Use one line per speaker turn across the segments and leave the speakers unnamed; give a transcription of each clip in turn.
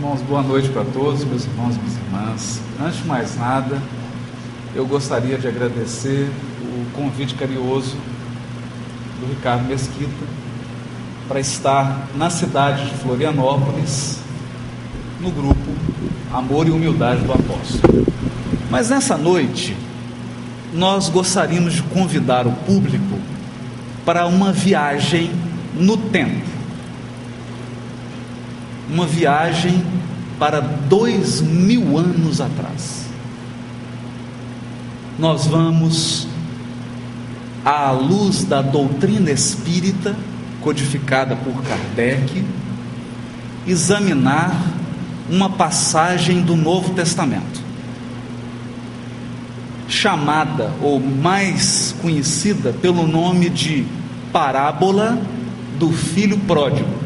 Irmãos, boa noite para todos, meus irmãos e minhas irmãs. Antes de mais nada, eu gostaria de agradecer o convite carinhoso do Ricardo Mesquita para estar na cidade de Florianópolis, no grupo Amor e Humildade do Apóstolo. Mas nessa noite, nós gostaríamos de convidar o público para uma viagem no tempo. Uma viagem para 2000 anos atrás. Nós vamos, à luz da doutrina espírita, codificada por Kardec, examinar uma passagem do Novo Testamento, chamada, ou mais conhecida pelo nome de parábola do filho pródigo.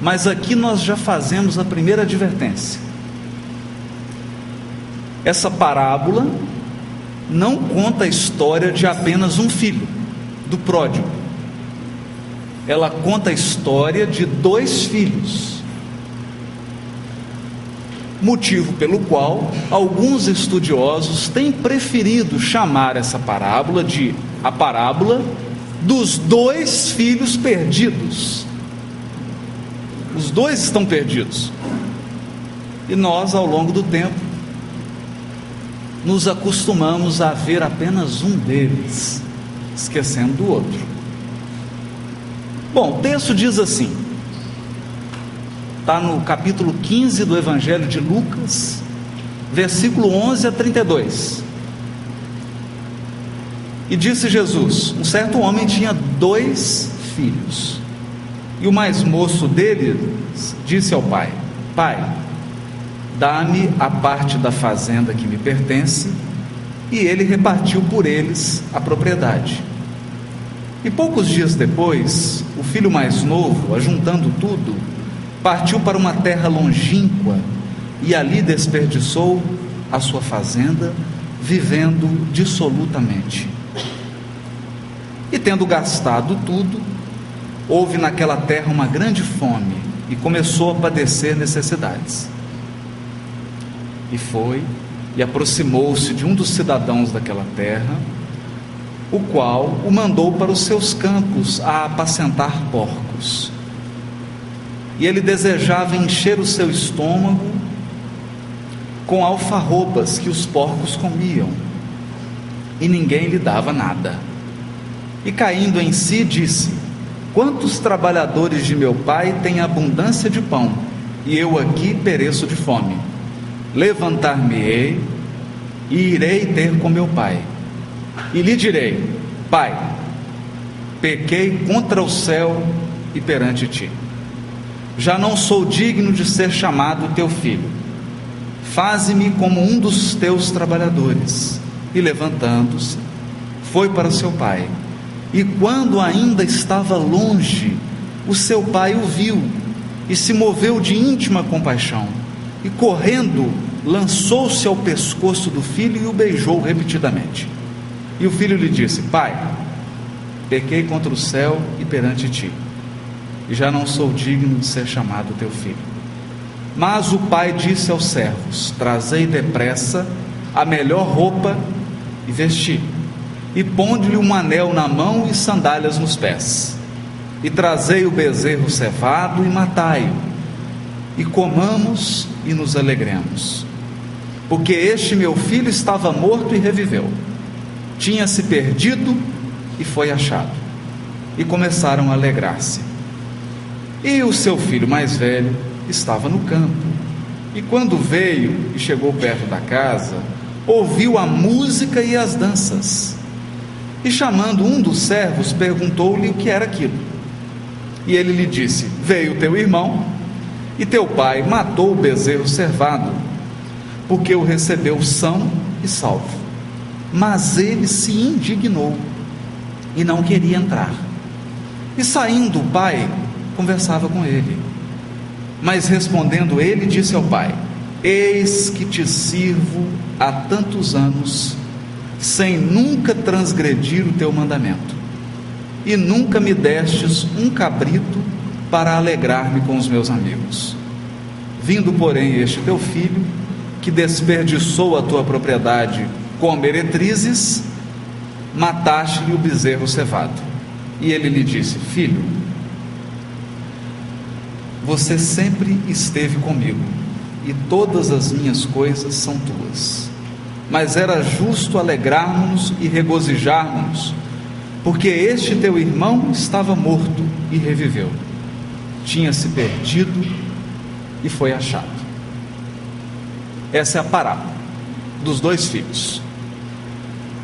Mas aqui nós já fazemos a primeira advertência. Essa parábola não conta a história de apenas um filho, do pródigo. Ela conta a história de 2 filhos. Motivo pelo qual alguns estudiosos têm preferido chamar essa parábola de a parábola dos 2 filhos perdidos. Os 2 estão perdidos. E nós, ao longo do tempo, nos acostumamos a ver apenas um deles, esquecendo do outro. Bom, o texto diz assim, está no capítulo 15 do Evangelho de Lucas, versículo 11 a 32. E disse Jesus: um certo homem tinha 2 filhos. E o mais moço deles disse ao pai: Pai, dá-me a parte da fazenda que me pertence. E ele repartiu por eles a propriedade. E poucos dias depois, o filho mais novo, ajuntando tudo, partiu para uma terra longínqua e ali desperdiçou a sua fazenda, vivendo dissolutamente. E tendo gastado tudo, houve naquela terra uma grande fome e começou a padecer necessidades. E foi e aproximou-se de um dos cidadãos daquela terra, o qual o mandou para os seus campos a apacentar porcos. E ele desejava encher o seu estômago com alfarrobas que os porcos comiam, e ninguém lhe dava nada. E caindo em si, disse: quantos trabalhadores de meu pai têm abundância de pão, e eu aqui pereço de fome? Levantar-me-ei e irei ter com meu pai, e lhe direi: Pai, pequei contra o céu e perante ti. Já não sou digno de ser chamado teu filho. Faze-me como um dos teus trabalhadores. E levantando-se, foi para seu pai. E quando ainda estava longe, o seu pai o viu e se moveu de íntima compaixão, e correndo lançou-se ao pescoço do filho e o beijou repetidamente. E o filho lhe disse: Pai, pequei contra o céu e perante ti, e já não sou digno de ser chamado teu filho. Mas o pai disse aos servos: Trazei depressa a melhor roupa e vesti, e ponde-lhe um anel na mão e sandálias nos pés, e trazei o bezerro cevado e matai-o, e comamos e nos alegremos, porque este meu filho estava morto e reviveu, tinha se perdido e foi achado. E começaram a alegrar-se. E o seu filho mais velho estava no campo, e quando veio e chegou perto da casa, ouviu a música e as danças. E chamando um dos servos, perguntou-lhe o que era aquilo. E ele lhe disse: Veio teu irmão, e teu pai matou o bezerro cevado, porque o recebeu são e salvo. Mas ele se indignou e não queria entrar. E saindo o pai, conversava com ele. Mas respondendo ele, disse ao pai: Eis que te sirvo há tantos anos, sem nunca transgredir o teu mandamento, e nunca me destes um cabrito para alegrar-me com os meus amigos. Vindo, porém, este teu filho, que desperdiçou a tua propriedade com meretrizes, mataste-lhe o bezerro cevado. E ele lhe disse: filho, você sempre esteve comigo, e todas as minhas coisas são tuas. Mas era justo alegrarmos-nos e regozijarmos-nos, porque este teu irmão estava morto e reviveu, tinha se perdido e foi achado. Essa é a parábola dos dois filhos.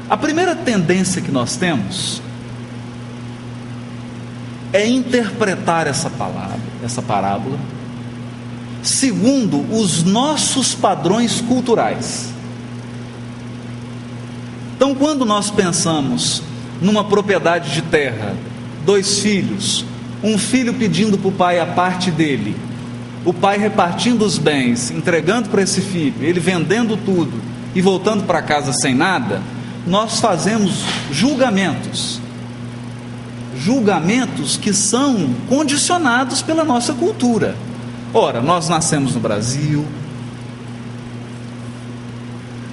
A primeira tendência que nós temos é interpretar essa parábola segundo os nossos padrões culturais. Então, quando nós pensamos numa propriedade de terra, dois filhos, um filho pedindo para o pai a parte dele, o pai repartindo os bens, entregando para esse filho, ele vendendo tudo e voltando para casa sem nada, nós fazemos julgamentos que são condicionados pela nossa cultura. Ora, nós nascemos no Brasil,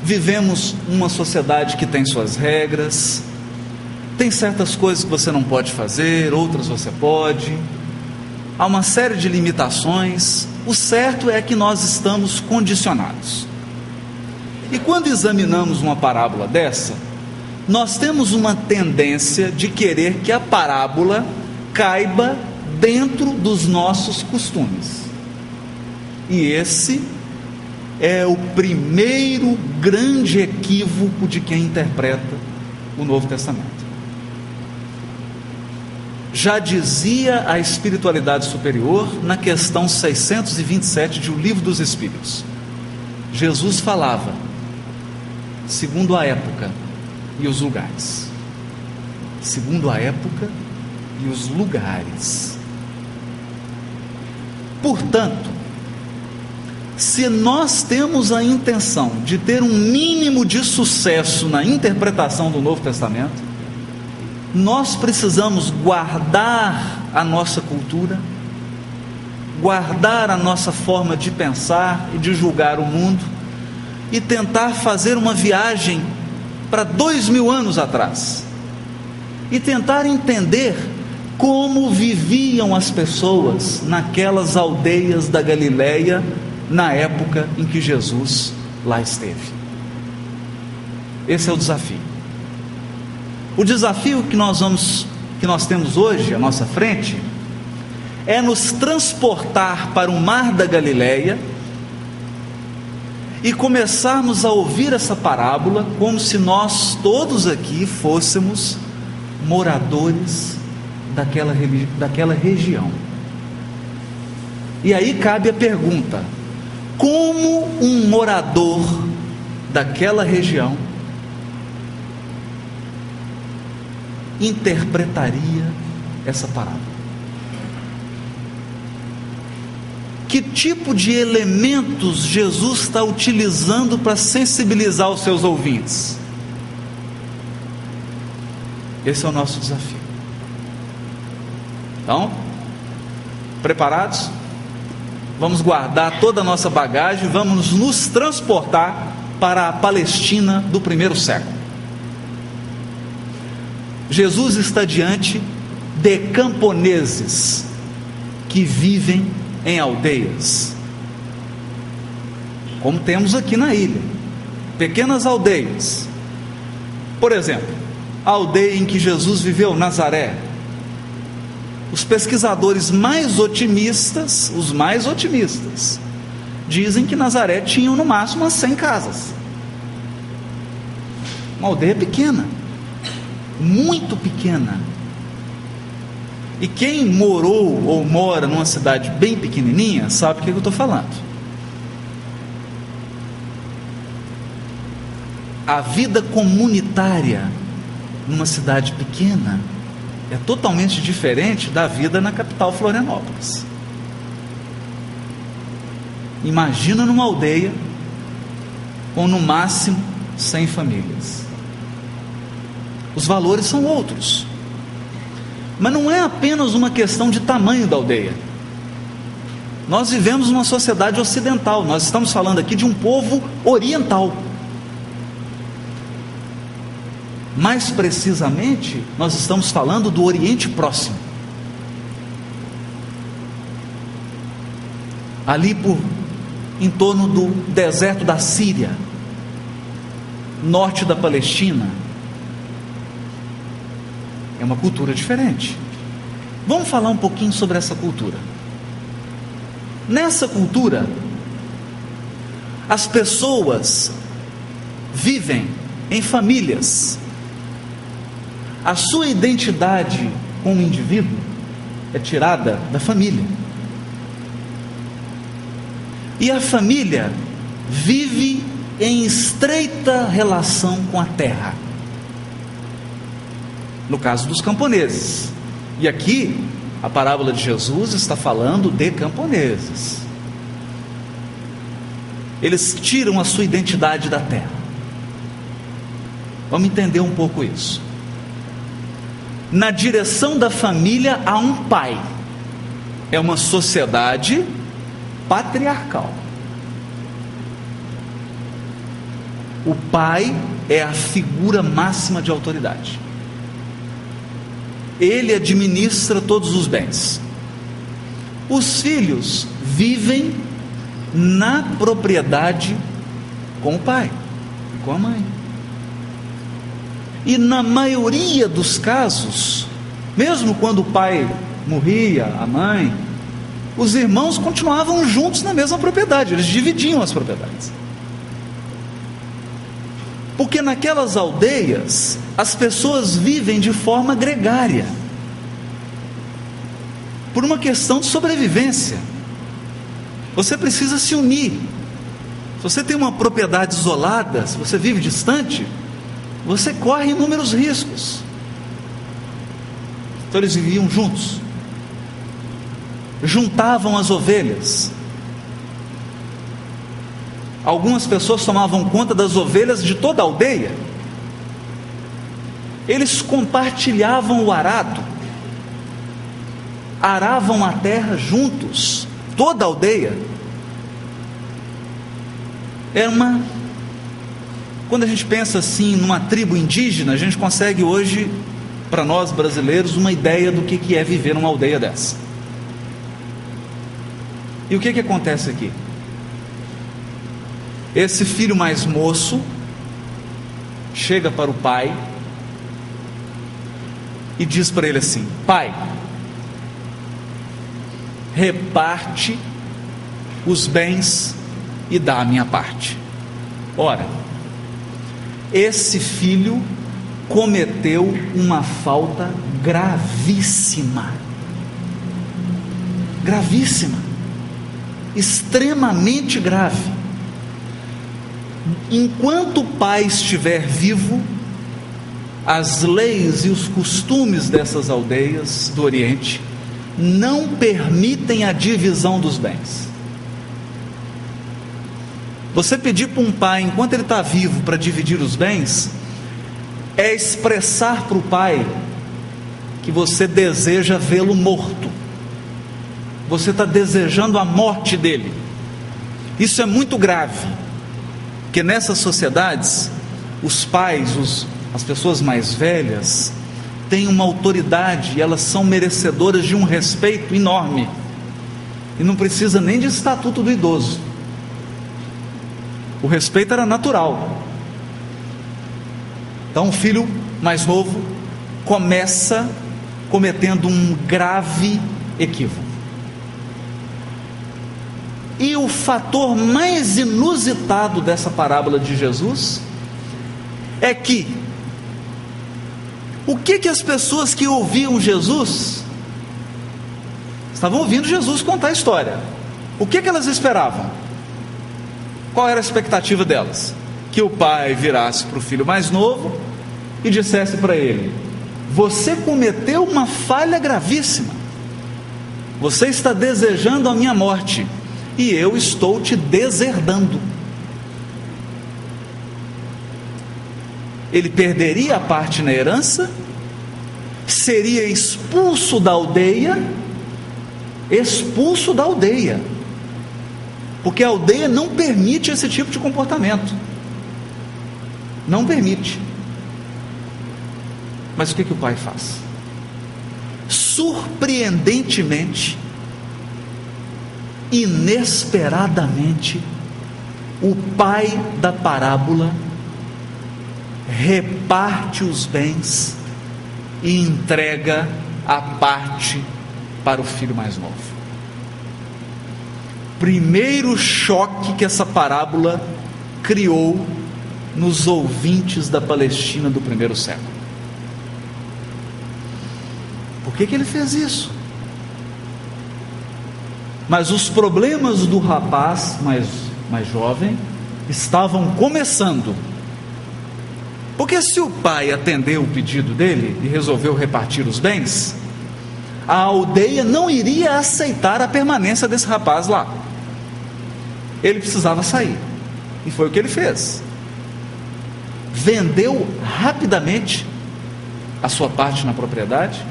vivemos uma sociedade que tem suas regras, tem certas coisas que você não pode fazer, outras você pode, há uma série de limitações. O certo é que nós estamos condicionados. E quando examinamos uma parábola dessa, nós temos uma tendência de querer que a parábola caiba dentro dos nossos costumes. E esse é o primeiro grande equívoco de quem interpreta o Novo Testamento. Já dizia a espiritualidade superior na questão 627 de O Livro dos Espíritos. Jesus falava segundo a época e os lugares. Segundo a época e os lugares. Portanto, se nós temos a intenção de ter um mínimo de sucesso na interpretação do Novo Testamento, nós precisamos guardar a nossa cultura, guardar a nossa forma de pensar e de julgar o mundo, e tentar fazer uma viagem para 2000 anos atrás, e tentar entender como viviam as pessoas naquelas aldeias da Galileia, na época em que Jesus lá esteve. Esse é o desafio. O desafio que nós temos hoje à nossa frente é nos transportar para o mar da Galileia e começarmos a ouvir essa parábola como se nós todos aqui fôssemos moradores daquela região. E aí cabe a pergunta: como um morador daquela região interpretaria essa parábola? Que tipo de elementos Jesus está utilizando para sensibilizar os seus ouvintes? Esse é o nosso desafio. Então, preparados? Vamos guardar toda a nossa bagagem, vamos nos transportar para a Palestina do primeiro século. Jesus está diante de camponeses que vivem em aldeias, como temos aqui na ilha, pequenas aldeias. Por exemplo, a aldeia em que Jesus viveu, Nazaré. Os pesquisadores mais otimistas, dizem que Nazaré tinha no máximo umas 100 casas. Uma aldeia pequena, muito pequena. E quem morou ou mora numa cidade bem pequenininha sabe o que eu estou falando. A vida comunitária numa cidade pequena é totalmente diferente da vida na capital, Florianópolis. Imagina numa aldeia com no máximo 100 famílias. Os valores são outros. Mas não é apenas uma questão de tamanho da aldeia. Nós vivemos numa sociedade ocidental, nós estamos falando aqui de um povo oriental. Mais precisamente, nós estamos falando do Oriente Próximo. Ali em torno do deserto da Síria, norte da Palestina. É uma cultura diferente. Vamos falar um pouquinho sobre essa cultura. Nessa cultura, as pessoas vivem em famílias. A sua identidade como indivíduo é tirada da família. E a família vive em estreita relação com a terra. No caso dos camponeses. E aqui, a parábola de Jesus está falando de camponeses. Eles tiram a sua identidade da terra. Vamos entender um pouco isso. Na direção da família há um pai. É uma sociedade patriarcal. O pai é a figura máxima de autoridade. Ele administra todos os bens. Os filhos vivem na propriedade com o pai e com a mãe. E na maioria dos casos, mesmo quando o pai morria, a mãe, os irmãos continuavam juntos na mesma propriedade, eles dividiam as propriedades. Porque naquelas aldeias, as pessoas vivem de forma gregária, por uma questão de sobrevivência. Você precisa se unir. Se você tem uma propriedade isolada, se você vive distante, você corre inúmeros riscos. Então eles viviam juntos, juntavam as ovelhas. Algumas pessoas tomavam conta das ovelhas de toda a aldeia. Eles compartilhavam o arado, aravam a terra juntos, toda a aldeia. Quando a gente pensa assim numa tribo indígena, a gente consegue hoje, para nós brasileiros, uma ideia do que é viver numa aldeia dessa. E o que acontece aqui? Esse filho mais moço chega para o pai e diz para ele assim: pai, reparte os bens e dá a minha parte. Ora, esse filho cometeu uma falta gravíssima, extremamente grave. Enquanto o pai estiver vivo, as leis e os costumes dessas aldeias do Oriente não permitem a divisão dos bens. Você pedir para um pai, enquanto ele está vivo, para dividir os bens, é expressar para o pai que você deseja vê-lo morto. Você está desejando a morte dele. Isso é muito grave, porque nessas sociedades, os pais, as pessoas mais velhas, têm uma autoridade e elas são merecedoras de um respeito enorme. E não precisa nem de estatuto do idoso. O respeito era natural. Então o filho mais novo começa cometendo um grave equívoco. E o fator mais inusitado dessa parábola de Jesus é que o que as pessoas que ouviam Jesus estavam ouvindo Jesus contar a história, o que elas esperavam? Qual era a expectativa delas? Que o pai virasse para o filho mais novo e dissesse para ele: você cometeu uma falha gravíssima, você está desejando a minha morte e eu estou te deserdando. Ele perderia a parte na herança, seria expulso da aldeia, porque a aldeia não permite esse tipo de comportamento, não permite. Mas o que o pai faz? Surpreendentemente, inesperadamente, o pai da parábola reparte os bens e entrega a parte para o filho mais novo. Primeiro choque que essa parábola criou nos ouvintes da Palestina do primeiro século. Por que ele fez isso? Mas os problemas do rapaz mais jovem estavam começando. Porque se o pai atendeu o pedido dele e resolveu repartir os bens, a aldeia não iria aceitar a permanência desse rapaz lá. Ele precisava sair, e foi o que ele fez. Vendeu rapidamente a sua parte na propriedade,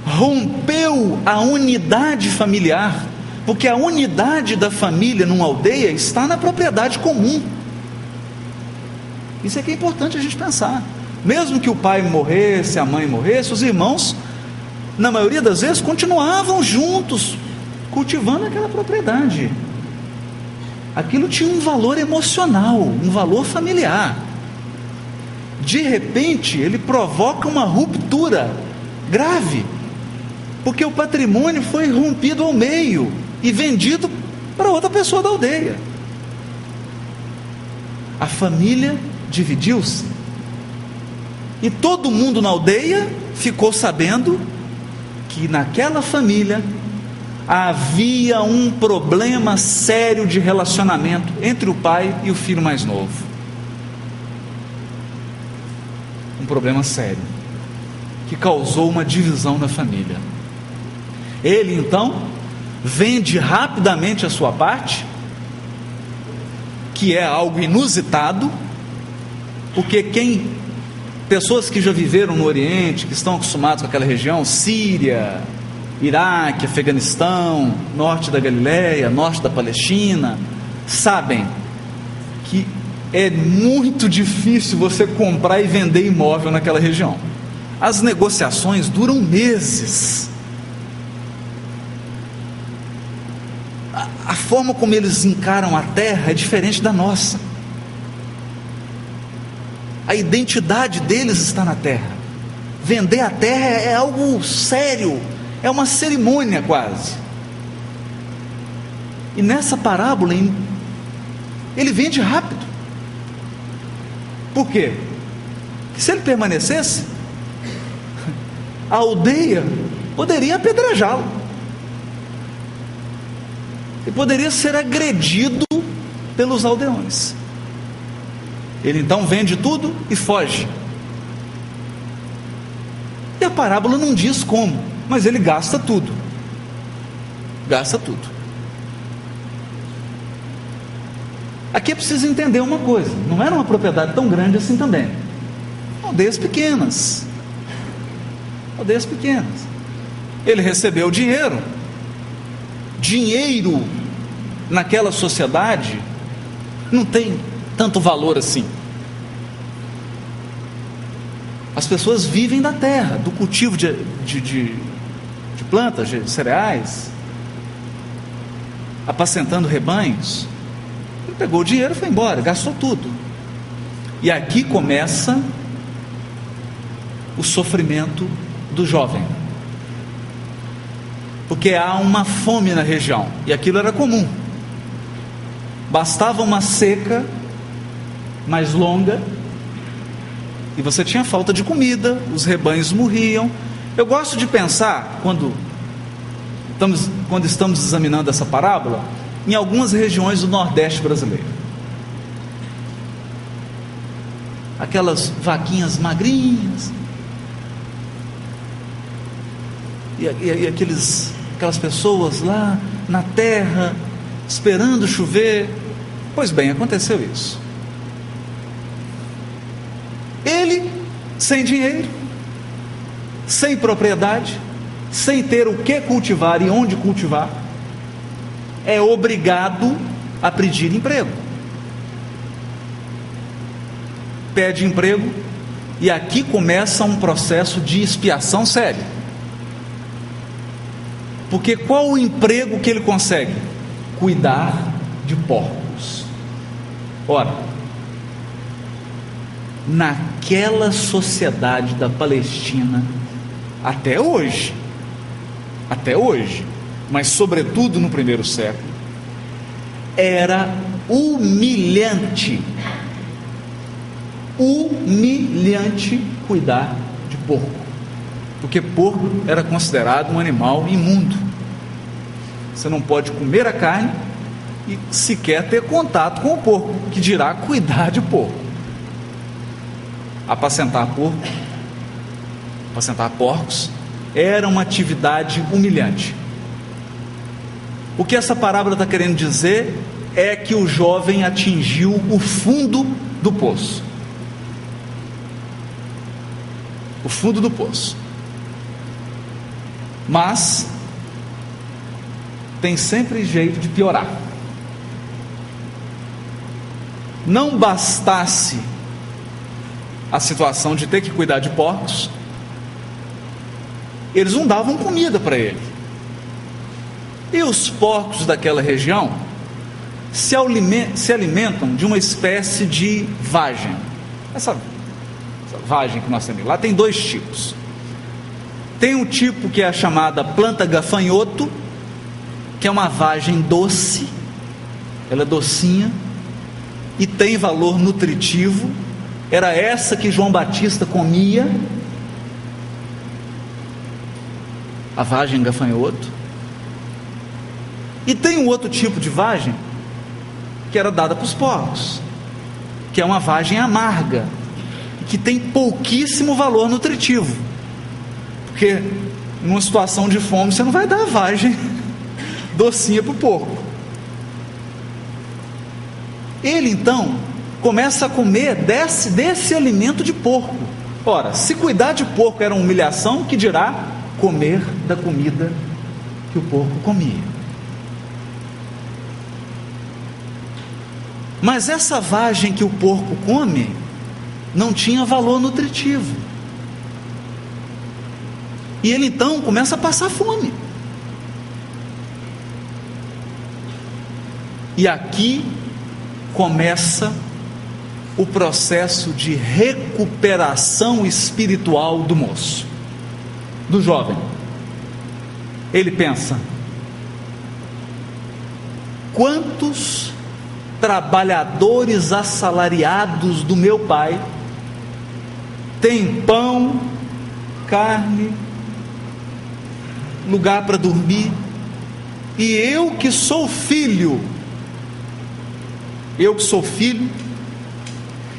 rompeu a unidade familiar, porque a unidade da família numa aldeia está na propriedade comum. Isso é que é importante a gente pensar. Mesmo que o pai morresse, a mãe morresse, os irmãos, na maioria das vezes, continuavam juntos, cultivando aquela propriedade. Aquilo tinha um valor emocional, um valor familiar. De repente, ele provoca uma ruptura grave, porque o patrimônio foi rompido ao meio e vendido para outra pessoa da aldeia. A família dividiu-se, e todo mundo na aldeia ficou sabendo que naquela família havia um problema sério de relacionamento entre o pai e o filho mais novo. Um problema sério, que causou uma divisão na família. Ele então vende rapidamente a sua parte, que é algo inusitado, porque pessoas que já viveram no Oriente, que estão acostumados com aquela região, Síria, Iraque, Afeganistão, norte da Galileia, norte da Palestina, sabem que é muito difícil você comprar e vender imóvel naquela região. As negociações duram meses. A forma como eles encaram a terra é diferente da nossa. A identidade deles está na terra. Vender a terra é algo sério, é uma cerimônia quase. E nessa parábola ele vende rápido. Por quê? Porque se ele permanecesse, a aldeia poderia apedrejá-lo, e poderia ser agredido pelos aldeões. Ele então vende tudo e foge. E a parábola não diz como, mas ele gasta tudo. Gasta tudo. Aqui é preciso entender uma coisa: não era uma propriedade tão grande assim também. Aldeias pequenas. Aldeias pequenas. Ele recebeu dinheiro. Dinheiro naquela sociedade não tem tanto valor assim. As pessoas vivem da terra, do cultivo de plantas, de cereais, apacentando rebanhos. Ele pegou o dinheiro e foi embora, gastou tudo. E aqui começa o sofrimento do jovem, porque há uma fome na região, e aquilo era comum. Bastava uma seca mais longa e você tinha falta de comida, os rebanhos morriam. Eu gosto de pensar, quando estamos examinando essa parábola, em algumas regiões do Nordeste brasileiro. Aquelas vaquinhas magrinhas, e aquelas pessoas lá na terra, esperando chover. Pois bem, aconteceu isso. Ele, sem dinheiro, sem propriedade, sem ter o que cultivar e onde cultivar, é obrigado a pedir emprego. Pede emprego, e aqui começa um processo de expiação sério. Porque qual o emprego que ele consegue? Cuidar de porcos. Ora, naquela sociedade da Palestina, até hoje, mas sobretudo no primeiro século, era humilhante cuidar de porco, porque porco era considerado um animal imundo. Você não pode comer a carne e sequer ter contato com o porco, que dirá cuidar de porco. Apacentar porcos era uma atividade humilhante. O que essa parábola está querendo dizer é que o jovem atingiu o fundo do poço. O fundo do poço. Mas tem sempre jeito de piorar. Não bastasse a situação de ter que cuidar de porcos, eles não davam comida para ele. E os porcos daquela região se alimentam de uma espécie de vagem. Essa vagem que nós temos lá tem dois tipos. Tem um tipo que é a chamada planta gafanhoto, que é uma vagem doce, ela é docinha e tem valor nutritivo. Era essa que João Batista comia, a vagem gafanhoto. E tem um outro tipo de vagem que era dada para os porcos, que é uma vagem amarga, que tem pouquíssimo valor nutritivo, porque numa situação de fome você não vai dar a vagem docinha para o porco. Ele então começa a comer desse alimento de porco. Ora, se cuidar de porco era uma humilhação, que dirá comer da comida que o porco comia? Mas essa vagem que o porco come não tinha valor nutritivo, e ele então começa a passar fome. E aqui começa o processo de recuperação espiritual do moço, do jovem. Ele pensa: quantos trabalhadores assalariados do meu pai têm pão, carne, lugar para dormir, e eu que sou filho,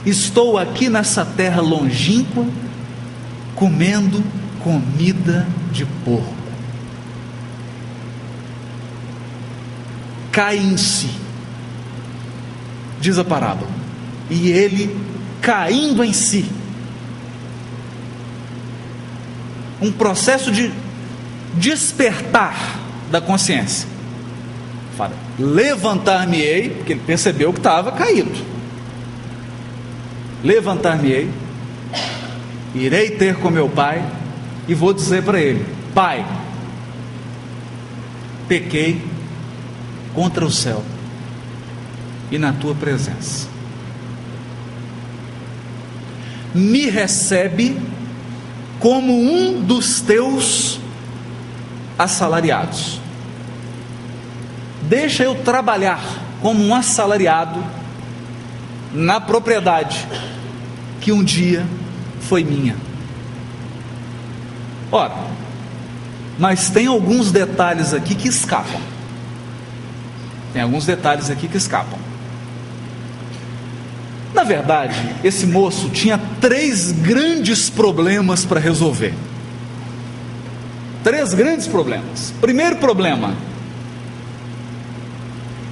estou aqui nessa terra longínqua, comendo comida de porco. Cai em si, diz a parábola, e ele, caindo em si, um processo de despertar da consciência, fala: levantar-me-ei, porque ele percebeu que estava caído. Levantar-me-ei, irei ter com meu pai e vou dizer para ele: Pai, pequei contra o céu e na tua presença, me recebe como um dos teus assalariados. Deixa eu trabalhar como um assalariado na propriedade que um dia foi minha. Ora, mas tem alguns detalhes aqui que escapam. Na verdade, esse moço tinha 3 grandes problemas para resolver. 3 grandes problemas. Primeiro problema: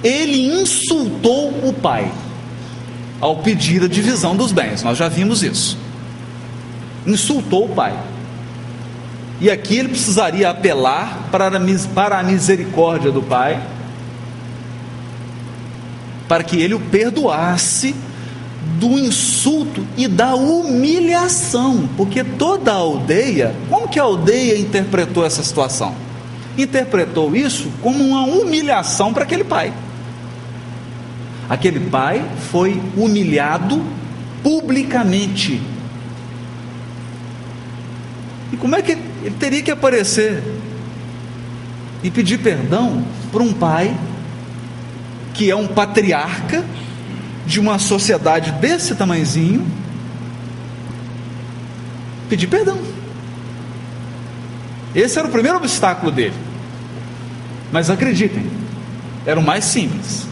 ele insultou o pai ao pedir a divisão dos bens. Nós já vimos isso. Insultou o pai. E aqui ele precisaria apelar para a misericórdia do pai para que ele o perdoasse do insulto e da humilhação, porque toda a aldeia, como que a aldeia interpretou essa situação? Interpretou isso como uma humilhação para aquele pai. Aquele pai foi humilhado publicamente. E como é que ele teria que aparecer e pedir perdão para um pai que é um patriarca de uma sociedade desse tamanhozinho? Pedir perdão. Esse era o primeiro obstáculo dele. Mas acreditem, era o mais simples.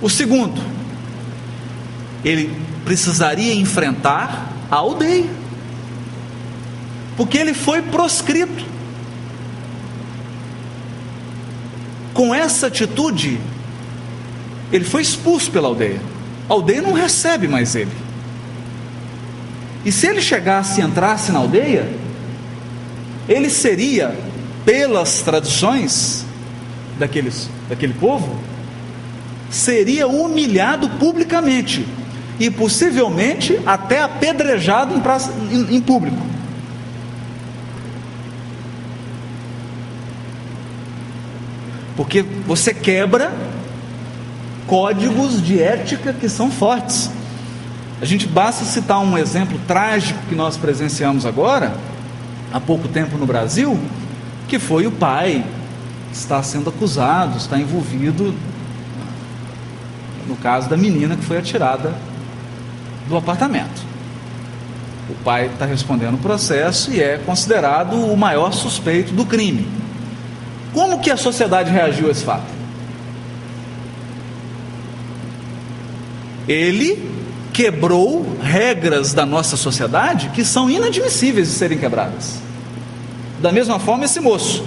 O segundo, ele precisaria enfrentar a aldeia, porque ele foi proscrito. Com essa atitude, ele foi expulso pela aldeia. A aldeia não recebe mais ele. E se ele chegasse e entrasse na aldeia, ele seria, pelas tradições daquele povo, seria humilhado publicamente e possivelmente até apedrejado em público. Porque você quebra códigos de ética que são fortes. A gente basta citar um exemplo trágico que nós presenciamos agora, há pouco tempo no Brasil, que foi o pai está sendo acusado, está envolvido no caso da menina que foi atirada do apartamento. O pai está respondendo o processo e é considerado o maior suspeito do crime. Como que a sociedade reagiu a esse fato? Ele quebrou regras da nossa sociedade que são inadmissíveis de serem quebradas. Da mesma forma esse moço.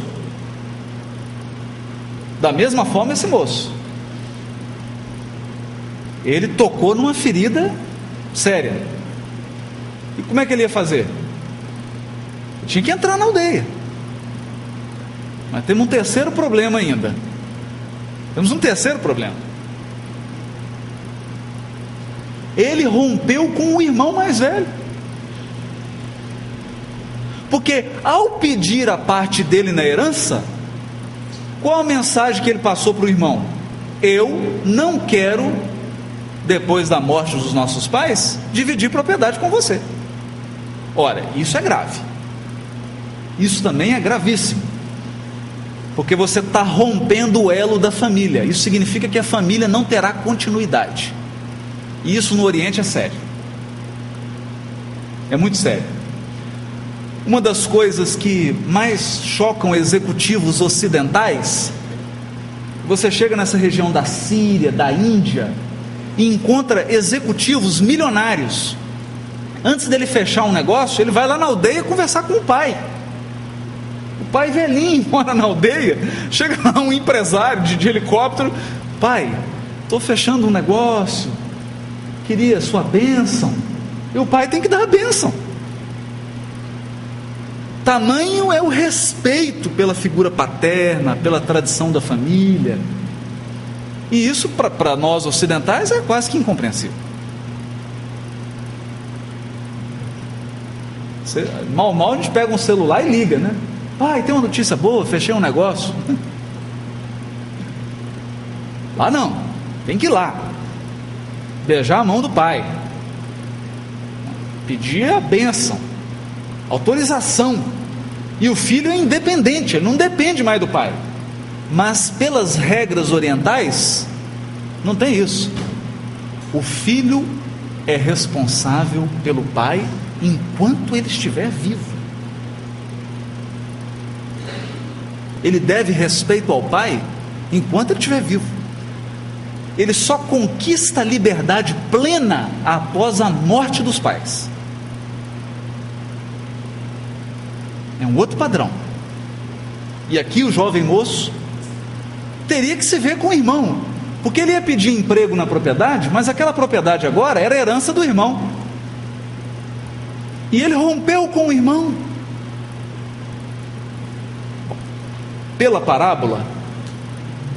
Ele tocou numa ferida séria. E como é que ele ia fazer? Ele tinha que entrar na aldeia. Mas temos um terceiro problema ainda. Ele rompeu com o irmão mais velho. Porque ao pedir a parte dele na herança, qual a mensagem que ele passou para o irmão? Eu não quero, depois da morte dos nossos pais, dividir propriedade com você. Ora, isso é grave. Isso também é gravíssimo. Porque você está rompendo o elo da família. Isso significa que a família não terá continuidade. E isso no Oriente é sério. É muito sério. Uma das coisas que mais chocam executivos ocidentais, você chega nessa região da Síria, da Índia, e encontra executivos milionários. Antes dele fechar um negócio, ele vai lá na aldeia conversar com o pai. O pai velhinho mora na aldeia. Chega lá um empresário de helicóptero: pai, estou fechando um negócio, queria sua bênção. E o pai tem que dar a bênção. Tamanho é o respeito pela figura paterna, pela tradição da família. E isso para nós ocidentais é quase que incompreensível. Mal a gente pega um celular e liga, né? Pai, tem uma notícia boa, fechei um negócio. Lá não, tem que ir lá, beijar a mão do pai, pedir a bênção, autorização. E o filho é independente, ele não depende mais do pai. Mas pelas regras orientais, não tem isso. O filho é responsável pelo pai enquanto ele estiver vivo. Ele deve respeito ao pai enquanto ele estiver vivo. Ele só conquista a liberdade plena após a morte dos pais. É um outro padrão. E aqui o jovem moço teria que se ver com o irmão, porque ele ia pedir emprego na propriedade, mas aquela propriedade agora era herança do irmão, e ele rompeu com o irmão. Pela parábola,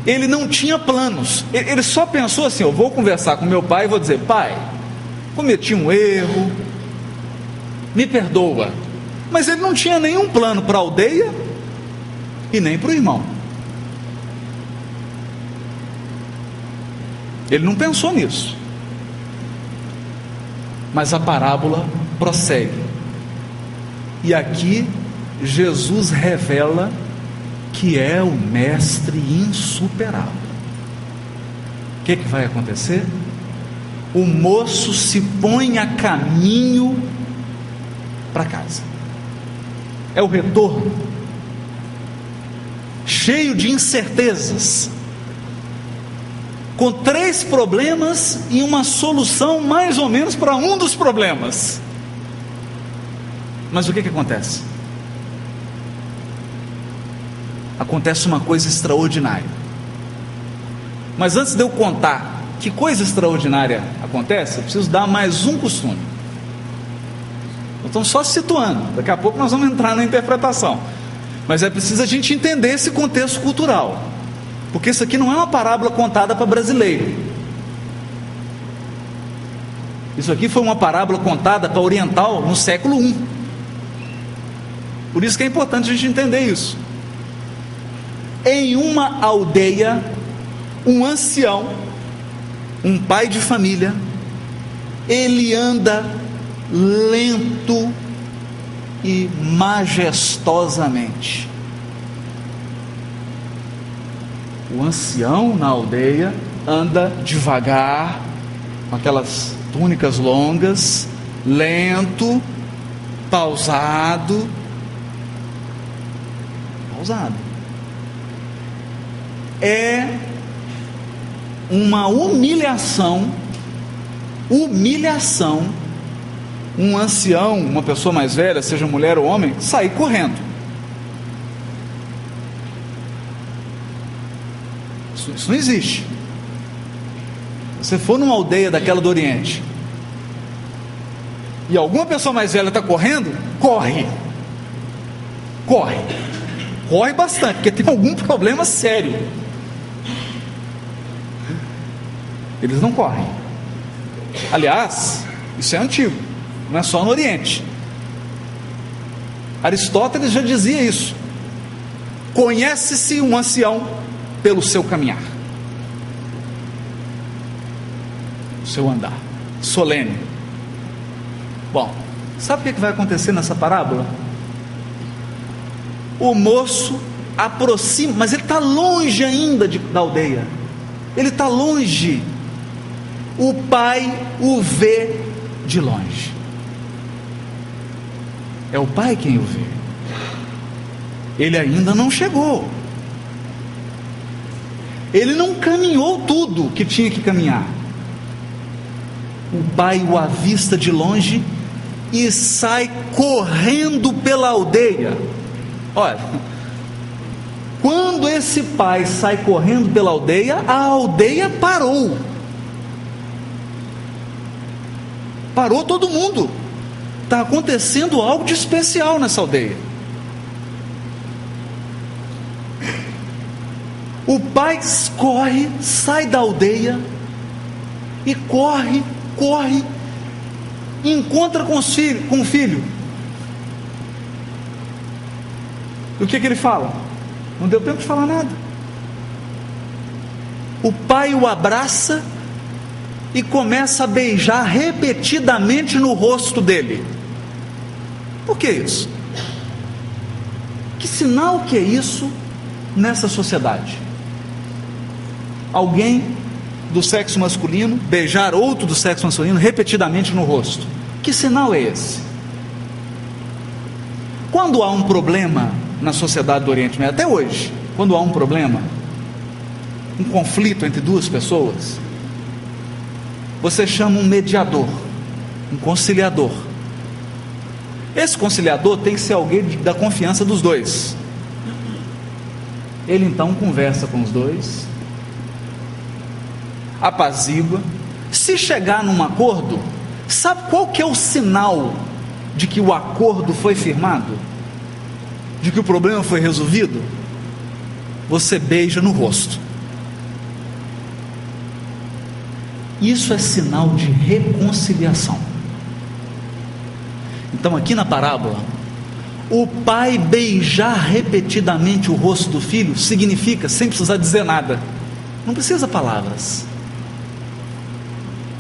ele não tinha planos, ele só pensou assim: eu vou conversar com meu pai e vou dizer: pai, cometi um erro, me perdoa. Mas ele não tinha nenhum plano para a aldeia e nem para o irmão. Ele não pensou nisso. Mas a parábola prossegue. E aqui Jesus revela que é o mestre insuperável. O que vai acontecer? O moço se põe a caminho para casa. É o retorno, cheio de incertezas, com 3 problemas e uma solução mais ou menos para um dos problemas. Mas o que acontece? Acontece uma coisa extraordinária. Mas antes de eu contar que coisa extraordinária acontece, eu preciso dar mais um costume. Estamos só situando, daqui a pouco nós vamos entrar na interpretação. Mas é preciso a gente entender esse contexto cultural, porque isso aqui não é uma parábola contada para brasileiro. Isso aqui foi uma parábola contada para oriental no século I. Por isso que é importante a gente entender isso. Em uma aldeia, um ancião, um pai de família, ele anda lento e majestosamente. O ancião na aldeia anda devagar, com aquelas túnicas longas, lento, pausado. É uma humilhação um ancião, uma pessoa mais velha, seja mulher ou homem, sair correndo. Isso não existe. Se você for numa aldeia daquela do Oriente e alguma pessoa mais velha está correndo, corre bastante, porque tem algum problema sério. Eles não correm. Aliás, isso é antigo, não é só no Oriente. Aristóteles já dizia isso: conhece-se um ancião pelo seu caminhar, o seu andar solene. Bom, sabe o que vai acontecer nessa parábola? O moço aproxima, mas ele está longe ainda da aldeia, ele está longe. O pai o vê de longe. É o pai quem o vê. Ele ainda não chegou. Ele não caminhou tudo que tinha que caminhar. O pai o avista de longe e sai correndo pela aldeia. Olha, quando esse pai sai correndo pela aldeia, a aldeia parou. Parou todo mundo. Está acontecendo algo de especial nessa aldeia. O pai corre, sai da aldeia e corre, e encontra com o filho. E o que ele fala? Não deu tempo de falar nada. O pai o abraça e começa a beijar repetidamente no rosto dele. Por que isso? Que sinal que é isso nessa sociedade? Alguém do sexo masculino beijar outro do sexo masculino repetidamente no rosto. Que sinal é esse? Quando há um problema na sociedade do Oriente Médio, até hoje, quando há um problema, um conflito entre duas pessoas, você chama um mediador, um conciliador. Esse conciliador tem que ser alguém da confiança dos dois. Ele então conversa com os dois, apazigua. Se chegar num acordo, sabe qual que é o sinal de que o acordo foi firmado? De que o problema foi resolvido? Você beija no rosto. Isso é sinal de reconciliação. Então, aqui na parábola, o pai beijar repetidamente o rosto do filho significa, sem precisar dizer nada, não precisa palavras,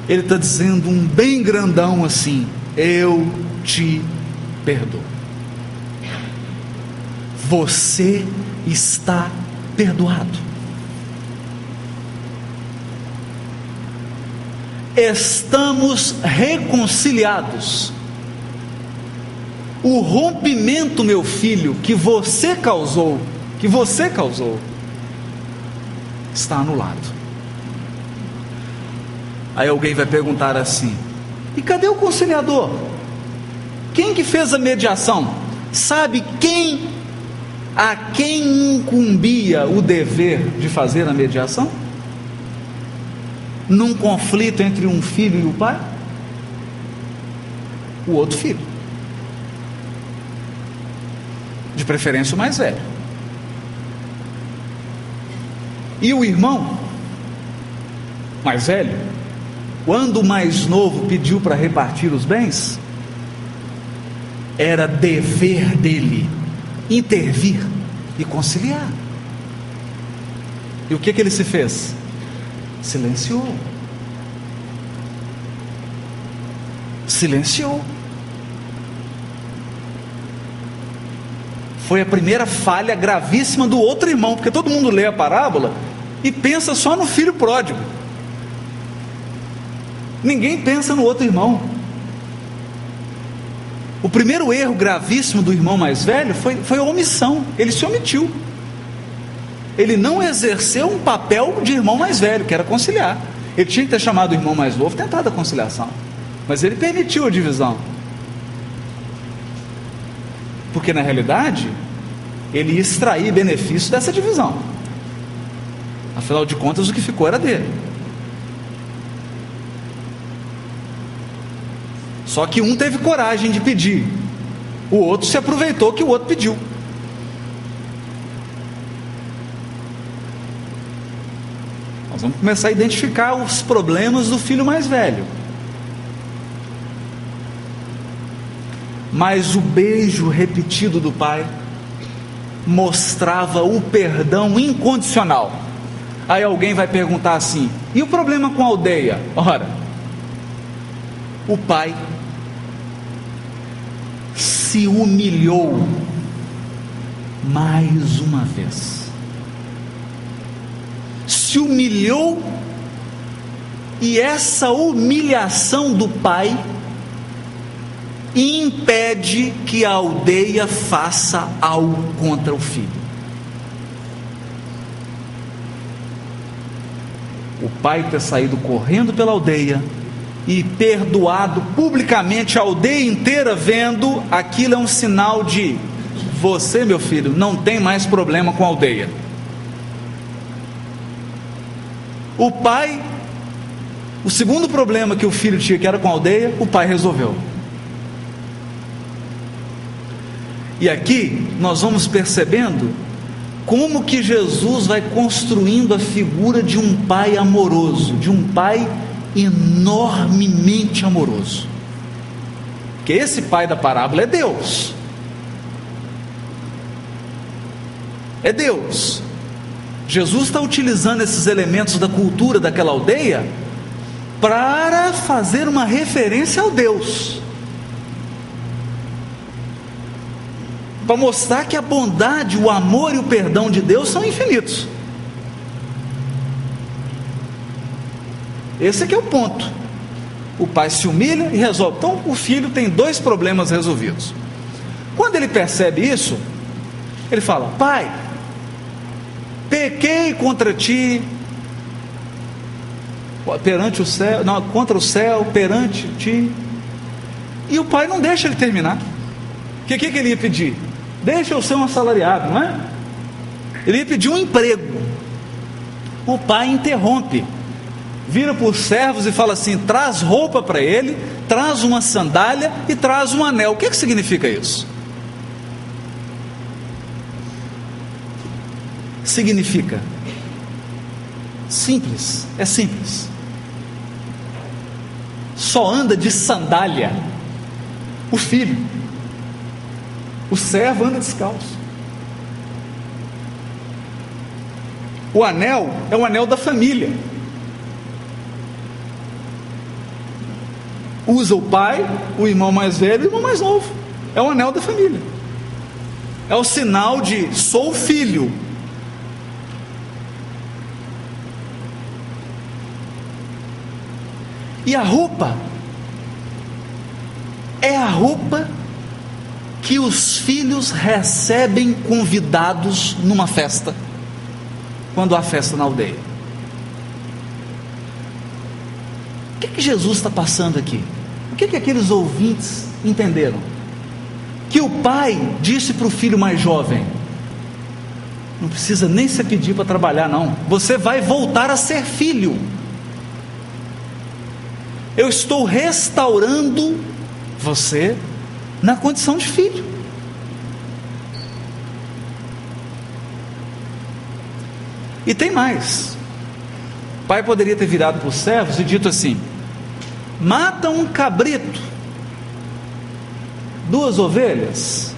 ele está dizendo um bem grandão assim: eu te perdoo, você está perdoado. Estamos reconciliados. O rompimento, meu filho, que você causou, está anulado. Aí alguém vai perguntar assim: e cadê o conciliador? Quem que fez a mediação? Sabe a quem incumbia o dever de fazer a mediação? Num conflito entre um filho e o pai? O outro filho, de preferência o mais velho. E o irmão mais velho, quando o mais novo pediu para repartir os bens, era dever dele intervir e conciliar. E o que ele se fez? Silenciou. Foi a primeira falha gravíssima do outro irmão, porque todo mundo lê a parábola e pensa só no filho pródigo, ninguém pensa no outro irmão. O primeiro erro gravíssimo do irmão mais velho foi a omissão. Ele se omitiu, ele não exerceu um papel de irmão mais velho, que era conciliar. Ele tinha que ter chamado o irmão mais novo, tentado a conciliação, mas ele permitiu a divisão, porque na realidade ele ia extrair benefício dessa divisão. Afinal de contas, o que ficou era dele. Só que um teve coragem de pedir, o outro se aproveitou que o outro pediu. Nós vamos começar a identificar os problemas do filho mais velho. Mas o beijo repetido do pai mostrava o perdão incondicional. Aí alguém vai perguntar assim: e o problema com a aldeia? Ora, o pai se humilhou mais uma vez. Se humilhou, e essa humilhação do pai impede que a aldeia faça algo contra o filho. O pai ter saído correndo pela aldeia e perdoado publicamente, a aldeia inteira vendo, aquilo é um sinal de: você, meu filho, não tem mais problema com a aldeia. O pai, o segundo problema que o filho tinha, que era com a aldeia, o pai resolveu. E aqui nós vamos percebendo como que Jesus vai construindo a figura de um pai amoroso, de um pai enormemente amoroso. Porque esse pai da parábola é Deus. É Deus. Jesus está utilizando esses elementos da cultura daquela aldeia para fazer uma referência ao Deus, para mostrar que a bondade, o amor e o perdão de Deus são infinitos. Esse aqui é o ponto. O pai se humilha e resolve. Então o filho tem dois problemas resolvidos. Quando ele percebe isso, ele fala: pai, pequei contra ti, perante o céu, não, contra o céu, perante ti. E o pai não deixa ele terminar. O que ele ia pedir? Deixa eu ser um assalariado, não é? Ele ia pedir um emprego. O pai interrompe, vira para os servos e fala assim: traz roupa para ele, traz uma sandália e traz um anel. O que significa isso? Significa simples, é simples. só anda de sandália? O filho. O servo anda descalço. O anel é o anel da família. Usa o pai, o irmão mais velho e o irmão mais novo. É o anel da família. É o sinal de sou filho. E a roupa é a roupa que os filhos recebem convidados numa festa, quando há festa na aldeia. O que Jesus está passando aqui? O que aqueles ouvintes entenderam? Que o pai disse para o filho mais jovem: não precisa nem se pedir para trabalhar, não, você vai voltar a ser filho. Eu estou restaurando você na condição de filho. E tem mais. O pai poderia ter virado para os servos e dito assim: mata um cabrito, 2 ovelhas.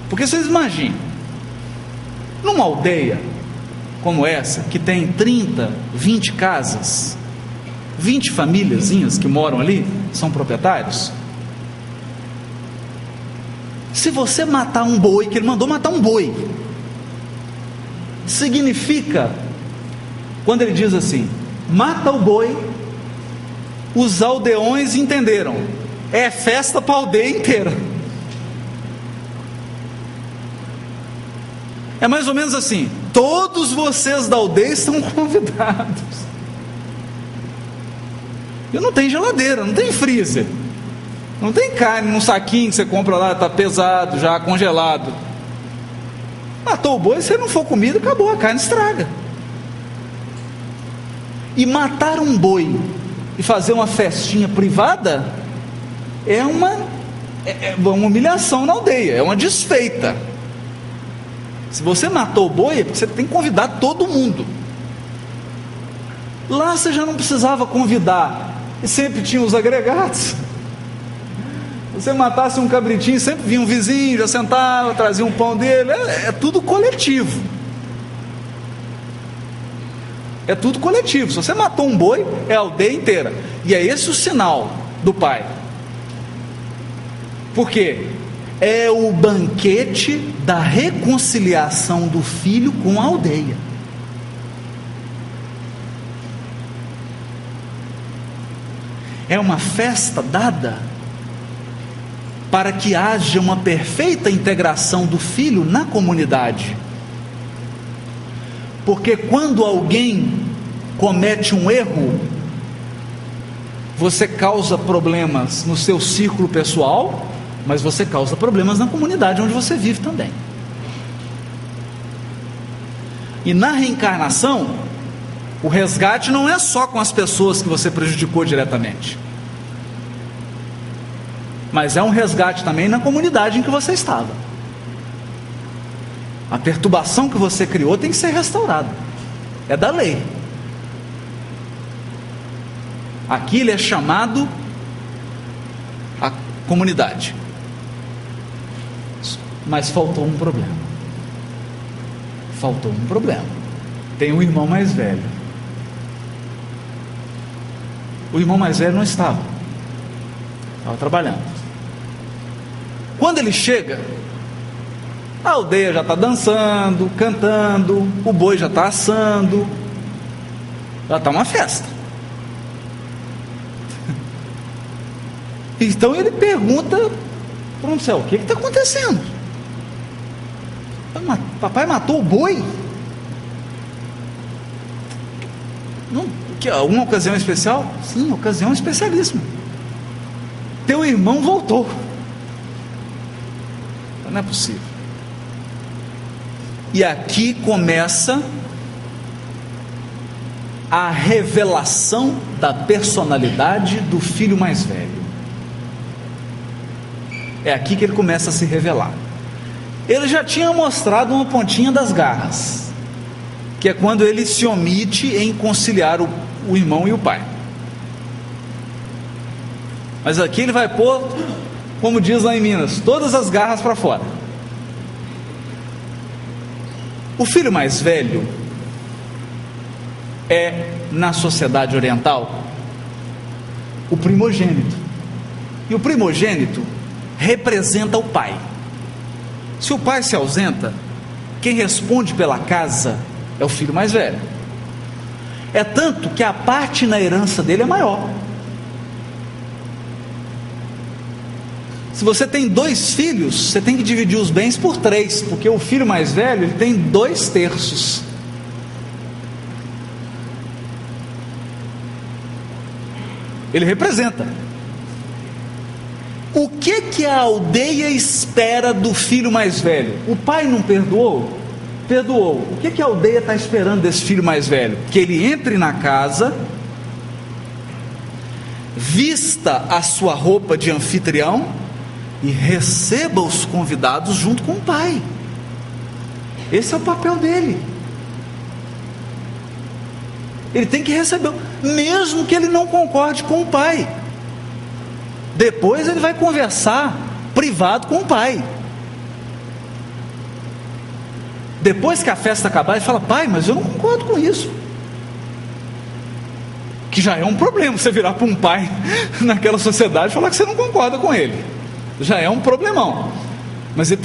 Porque vocês imaginem, numa aldeia como essa, que tem 30, 20 casas, 20 famíliazinhas que moram ali, são proprietários. Se você matar um boi, que ele mandou matar um boi, significa, quando ele diz assim, mata o boi, os aldeões entenderam, é festa para a aldeia inteira. É mais ou menos assim: todos vocês da aldeia estão convidados. E não tem geladeira, não tem freezer, não tem carne num saquinho que você compra lá, está pesado, já congelado. Matou o boi, se não for comida, acabou, a carne estraga. E matar um boi e fazer uma festinha privada é uma humilhação na aldeia, é uma desfeita. Se você matou o boi, é porque você tem que convidar todo mundo. Lá você já não precisava convidar, e sempre tinha os agregados. Você matasse um cabritinho, sempre vinha um vizinho, já sentava, trazia um pão dele. É tudo coletivo. É tudo coletivo. Se você matou um boi, é a aldeia inteira. E é esse o sinal do pai. Por quê? É o banquete da reconciliação do filho com a aldeia. É uma festa dada para que haja uma perfeita integração do filho na comunidade. Porque quando alguém comete um erro, você causa problemas no seu círculo pessoal, mas você causa problemas na comunidade onde você vive também. E na reencarnação, o resgate não é só com as pessoas que você prejudicou diretamente, mas é um resgate também na comunidade em que você estava. A perturbação que você criou tem que ser restaurada, é da lei. Aqui ele é chamado a comunidade. Mas faltou um problema. Faltou um problema. Tem um irmão mais velho. O irmão mais velho não estava trabalhando. Quando ele chega, a aldeia já está dançando, cantando, o boi já está assando, já está uma festa. Então ele pergunta para o céu: o que está acontecendo? Papai matou o boi? Não, que alguma ocasião especial? Sim, ocasião especialíssima. Teu irmão voltou. Não é possível. E aqui começa a revelação da personalidade do filho mais velho. É aqui que ele começa a se revelar. Ele já tinha mostrado uma pontinha das garras, que é quando ele se omite em conciliar o irmão e o pai. Mas aqui ele vai pôr, como diz lá em Minas, todas as garras para fora. O filho mais velho é, na sociedade oriental, o primogênito. E o primogênito representa o pai. Se o pai se ausenta, quem responde pela casa é o filho mais velho. É tanto que a parte na herança dele é maior. Se você tem 2 filhos, você tem que dividir os bens por 3, porque o filho mais velho ele tem 2/3. Ele representa. O que a aldeia espera do filho mais velho? O pai não perdoou? Perdoou. O que a aldeia está esperando desse filho mais velho? Que ele entre na casa, vista a sua roupa de anfitrião e receba os convidados junto com o pai. Esse é o papel dele. Ele tem que receber, mesmo que ele não concorde com o pai. Depois ele vai conversar privado com o pai. Depois que a festa acabar, ele fala: pai, mas eu não concordo com isso. Que já é um problema você virar para um pai naquela sociedade e falar que você não concorda com ele. Já é um problemão. Mas o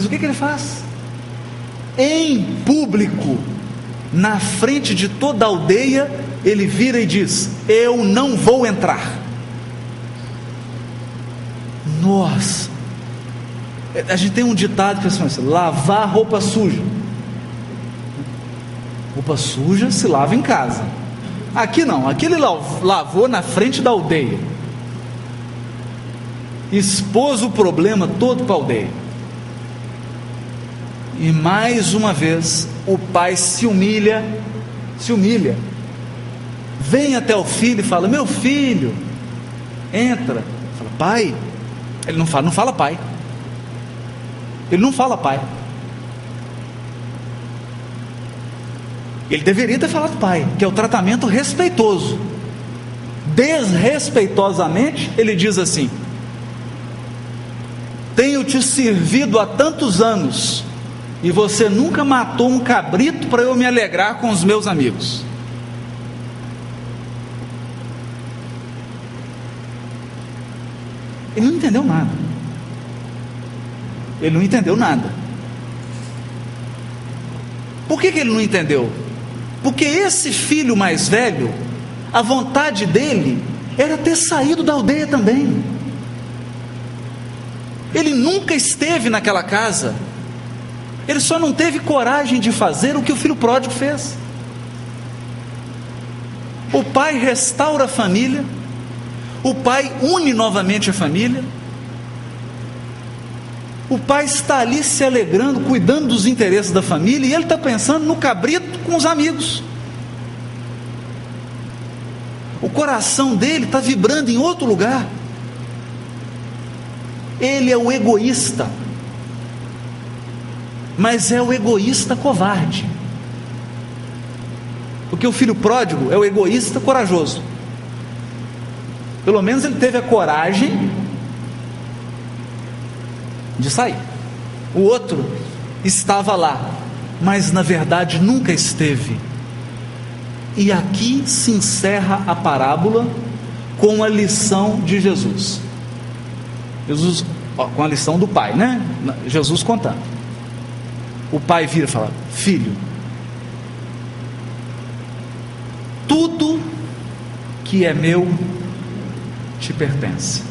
que ele faz? Em público, na frente de toda a aldeia, ele vira e diz: eu não vou entrar. Nossa, a gente tem um ditado que é assim: lavar roupa suja. Roupa suja se lava em casa. Aqui não, aqui ele lavou na frente da aldeia, expôs o problema todo para a aldeia. E mais uma vez o pai se humilha, vem até o filho e fala: meu filho, entra. Fala: pai. Ele não fala pai. Ele não fala pai. Ele deveria ter falado pai, que é o tratamento respeitoso. Desrespeitosamente ele diz assim: tenho te servido há tantos anos e você nunca matou um cabrito para eu me alegrar com os meus amigos. Ele não entendeu nada. Ele não entendeu nada. Por que ele não entendeu? Porque esse filho mais velho, a vontade dele era ter saído da aldeia também. Ele nunca esteve naquela casa. Ele só não teve coragem de fazer o que o filho pródigo fez. O pai restaura a família, o pai une novamente a família, o pai está ali se alegrando, cuidando dos interesses da família, e ele está pensando no cabrito com os amigos. O coração dele está vibrando em outro lugar. Ele é o egoísta, mas é o egoísta covarde, porque o filho pródigo é o egoísta corajoso. Pelo menos ele teve a coragem de sair. O outro estava lá, mas na verdade nunca esteve. E aqui se encerra a parábola com a lição de Jesus. Com a lição do pai, né? Jesus contando. O pai vira e fala: filho, tudo que é meu te pertence.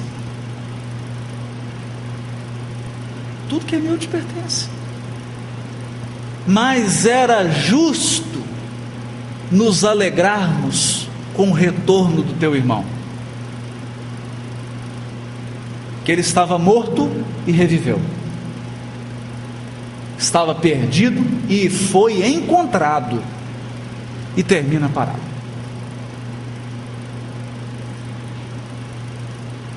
Tudo que é meu te pertence. Mas era justo nos alegrarmos com o retorno do teu irmão, que ele estava morto e reviveu, estava perdido e foi encontrado. E termina a parábola.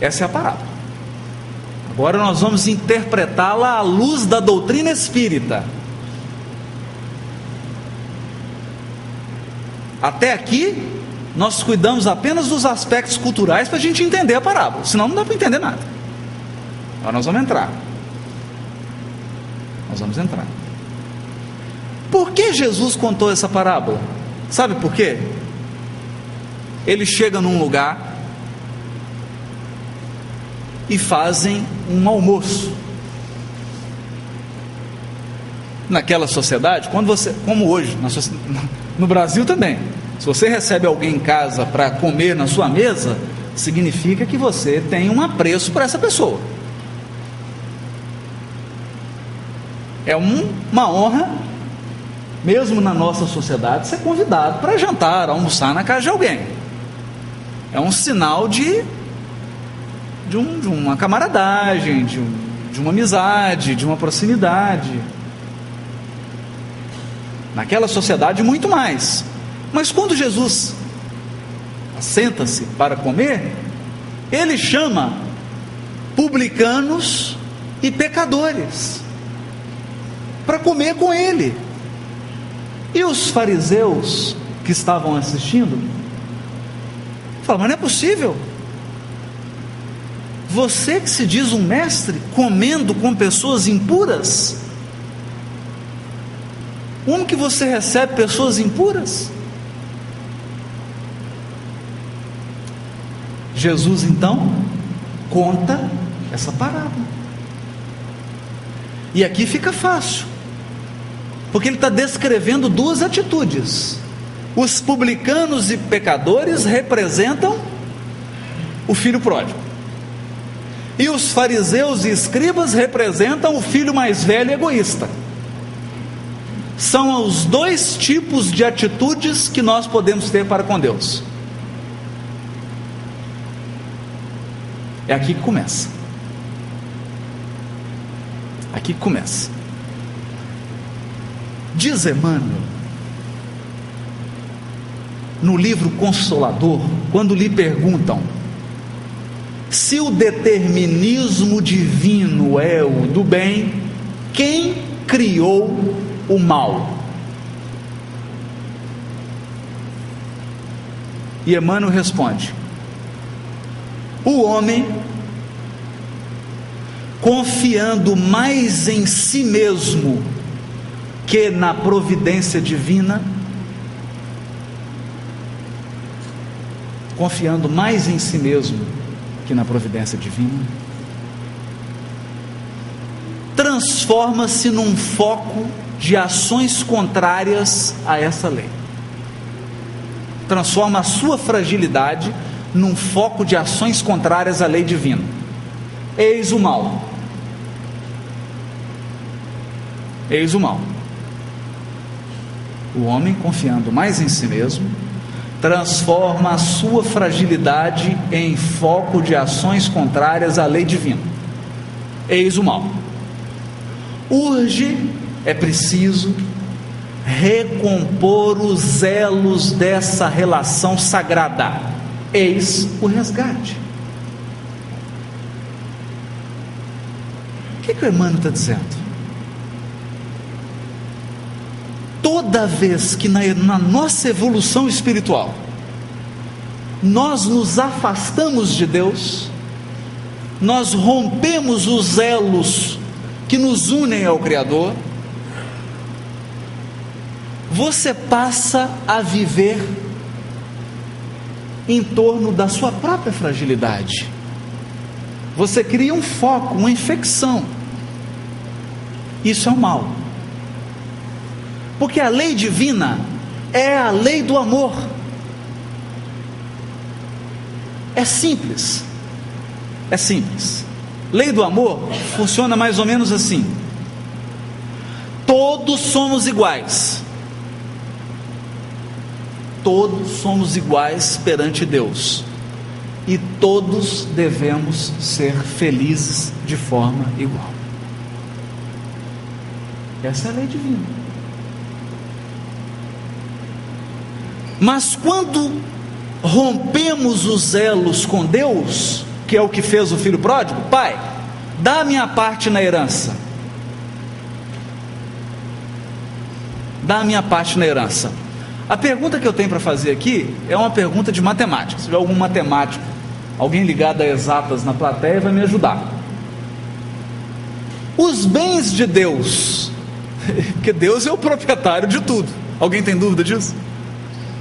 Essa é a parábola. Agora nós vamos interpretá-la à luz da doutrina espírita. Até aqui nós cuidamos apenas dos aspectos culturais para a gente entender a parábola, senão não dá para entender nada. Agora nós vamos entrar. Por que Jesus contou essa parábola? Sabe por quê? Ele chega num lugar e fazem um almoço. Naquela sociedade, como hoje, no Brasil também, se você recebe alguém em casa para comer na sua mesa, significa que você tem um apreço por essa pessoa. É uma honra, mesmo na nossa sociedade, ser convidado para jantar, almoçar na casa de alguém. É um sinal de uma camaradagem, de uma amizade, de uma proximidade. Naquela sociedade, muito mais. Mas quando Jesus assenta-se para comer, ele chama publicanos e pecadores para comer com ele. E os fariseus que estavam assistindo falam: mas não é possível, você que se diz um mestre comendo com pessoas impuras? Como que você recebe pessoas impuras? Jesus então conta essa parábola, e aqui fica fácil, porque ele está descrevendo duas atitudes. Os publicanos e pecadores representam o filho pródigo, e os fariseus e escribas representam o filho mais velho e egoísta. São os dois tipos de atitudes que nós podemos ter para com Deus. É aqui que começa. Aqui que começa. Diz Emmanuel, no livro Consolador, quando lhe perguntam se o determinismo divino é o do bem, quem criou o mal? E Emmanuel responde: o homem, confiando mais em si mesmo que na providência divina, confiando mais em si mesmo que na providência divina, transforma-se num foco de ações contrárias a essa lei. Transforma a sua fragilidade num foco de ações contrárias à lei divina. Eis o mal. Eis o mal. O homem, confiando mais em si mesmo, transforma a sua fragilidade em foco de ações contrárias à lei divina. Eis o mal. É preciso recompor os elos dessa relação sagrada. Eis o resgate. O que o Emmanuel está dizendo? Toda vez que na nossa evolução espiritual nós nos afastamos de Deus, nós rompemos os elos que nos unem ao Criador, você passa a viver em torno da sua própria fragilidade. Você cria um foco, uma infecção. Isso é o mal, porque a lei divina é a lei do amor. É simples. Lei do amor funciona mais ou menos assim: todos somos iguais. Todos somos iguais perante Deus, e todos devemos ser felizes de forma igual. Essa é a lei divina. Mas quando rompemos os elos com Deus, que é o que fez o filho pródigo: Pai, dá a minha parte na herança. Dá a minha parte na herança. A pergunta que eu tenho para fazer aqui é uma pergunta de matemática. Se tiver algum matemático, alguém ligado a exatas na plateia, vai me ajudar. Os bens de Deus, porque Deus é o proprietário de tudo. Alguém tem dúvida disso?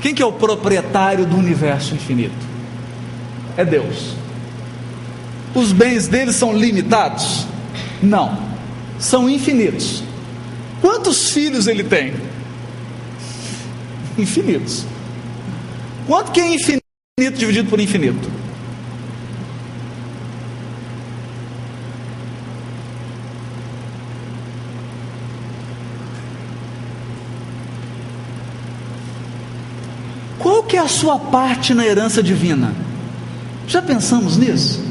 Quem que é o proprietário do universo infinito? É Deus. Os bens dele são limitados? Não, são infinitos. Quantos filhos ele tem? Infinitos. Quanto que é infinito dividido por infinito? Qual que é a sua parte na herança divina? Já pensamos nisso?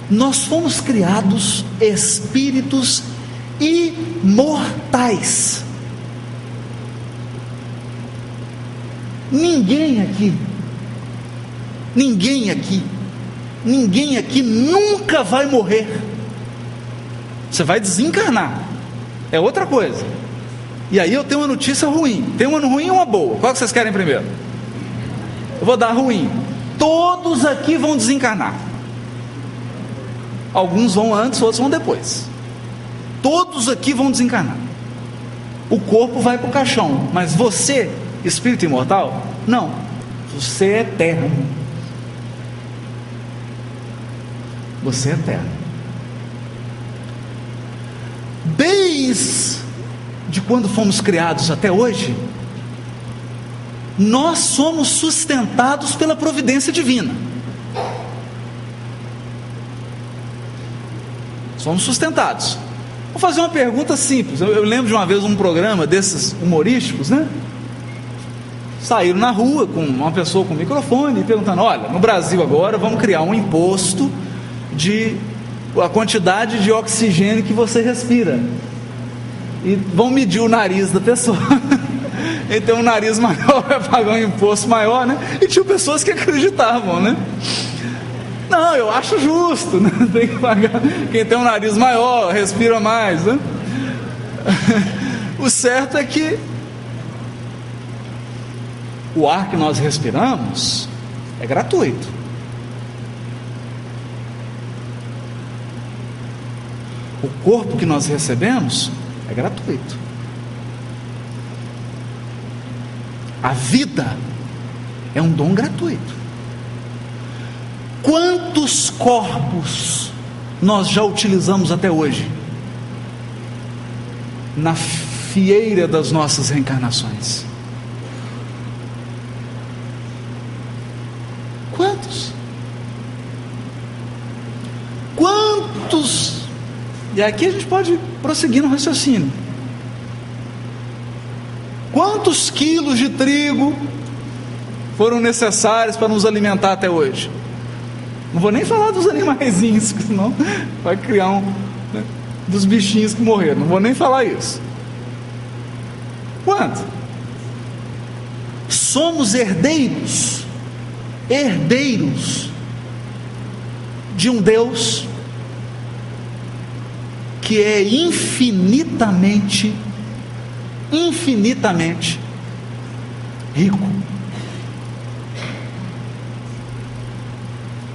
Nós fomos criados espíritos imortais. Ninguém aqui nunca vai morrer. Você vai desencarnar, é outra coisa. E aí eu tenho uma notícia ruim. Tem uma ruim e uma boa. Qual que vocês querem primeiro? Eu vou dar ruim. Todos aqui vão desencarnar. Alguns vão antes, outros vão depois. Todos aqui vão desencarnar. O corpo vai para o caixão. Mas você, espírito imortal, não. Você é eterno. Você é eterno. Desde quando fomos criados até hoje, nós somos sustentados pela providência divina. Somos sustentados. Vou fazer uma pergunta simples. Eu lembro de uma vez um programa desses humorísticos, né? Saíram na rua com uma pessoa com microfone perguntando: olha, no Brasil agora vamos criar um imposto de a quantidade de oxigênio que você respira, e vão medir o nariz da pessoa. Ele tem um nariz maior, vai pagar um imposto maior, né? E tinha pessoas que acreditavam, né? Não, eu acho justo, né? Tem que pagar. Quem tem um nariz maior, respira mais, né? O certo é que o ar que nós respiramos é gratuito. O corpo que nós recebemos é gratuito. A vida é um dom gratuito. Quantos corpos nós já utilizamos até hoje na fieira das nossas reencarnações? Quantos? Quantos? E aqui a gente pode prosseguir no raciocínio. Quantos quilos de trigo foram necessários para nos alimentar até hoje? Não vou nem falar dos animaizinhos, senão vai criar né, dos bichinhos que morreram. Não vou nem falar isso. Quanto? Somos herdeiros de um Deus que é infinitamente rico.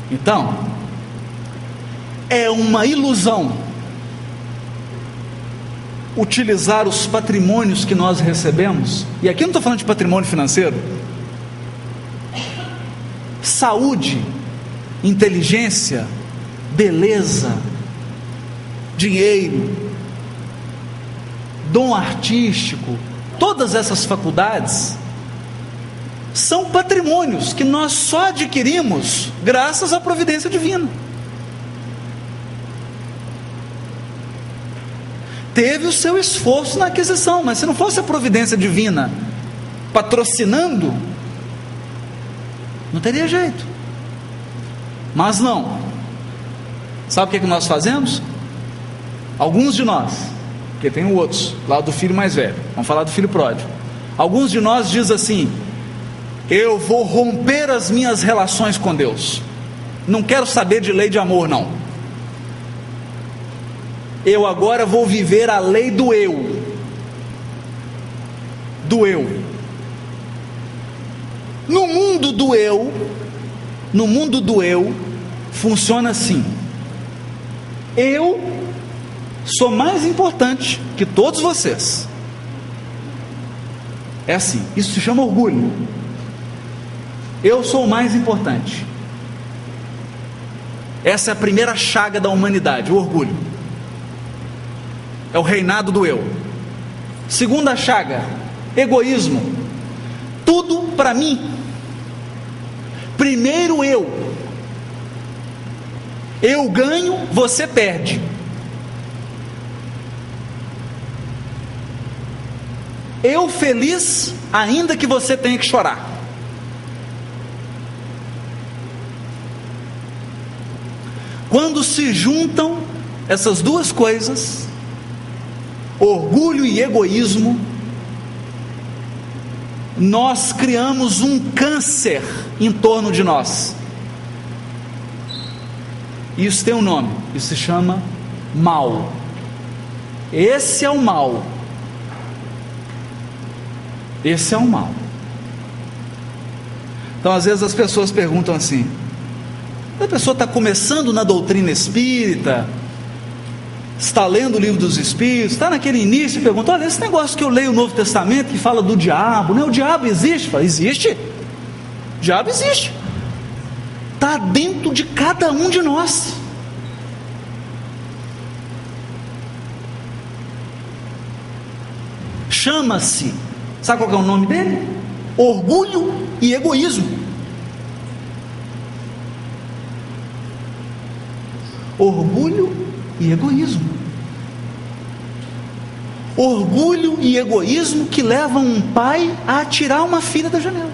Então, é uma ilusão utilizar os patrimônios que nós recebemos, e aqui eu não estou falando de patrimônio financeiro, saúde, inteligência, beleza, dinheiro, dom artístico, todas essas faculdades são patrimônios que nós só adquirimos graças à providência divina. Teve o seu esforço na aquisição, mas se não fosse a providência divina patrocinando, não teria jeito. Mas não. Sabe o que nós fazemos? Alguns de nós, porque tem outros, lá do filho mais velho, vamos falar do filho pródigo. Alguns de nós diz assim: eu vou romper as minhas relações com Deus, não quero saber de lei de amor não. eu agora vou viver a lei do eu. Do eu. No mundo do eu, funciona assim: eu sou mais importante que todos vocês. É assim, isso se chama orgulho. Eu sou o mais importante. Essa é a primeira chaga da humanidade, o orgulho. É o reinado do eu. Segunda chaga, egoísmo. Tudo para mim. Primeiro eu. Eu ganho, você perde. Eu feliz, ainda que você tenha que chorar. Quando se juntam essas duas coisas, orgulho e egoísmo, nós criamos um câncer em torno de nós. Isso tem um nome, isso se chama mal. Esse é o mal. Esse é o mal. Então às vezes as pessoas perguntam assim: a pessoa está começando na doutrina espírita, está lendo o livro dos Espíritos, está naquele início e pergunta: olha, esse negócio que eu leio o Novo Testamento que fala do diabo, né? O diabo existe? Fala, existe. O diabo existe. Está dentro de cada um de nós. Chama-se, sabe qual que é o nome dele? Orgulho e egoísmo. Orgulho e egoísmo. Orgulho e egoísmo que levam um pai a atirar uma filha da janela.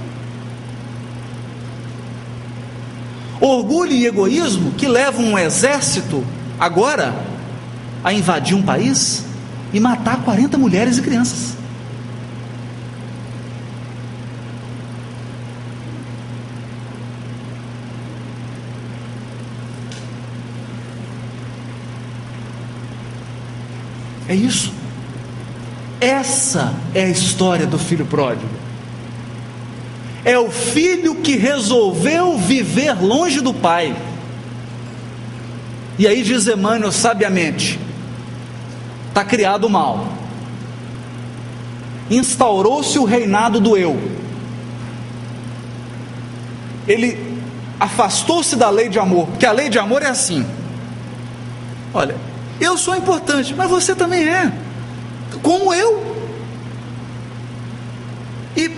Orgulho e egoísmo que levam um exército agora a invadir um país e matar 40 mulheres e crianças. É isso. Essa é a história do filho pródigo. É o filho que resolveu viver longe do pai. E aí diz Emmanuel sabiamente: está criado o mal. Instaurou-se o reinado do eu. Ele afastou-se da lei de amor, porque a lei de amor é assim: olha, eu sou importante, mas você também é, como eu. E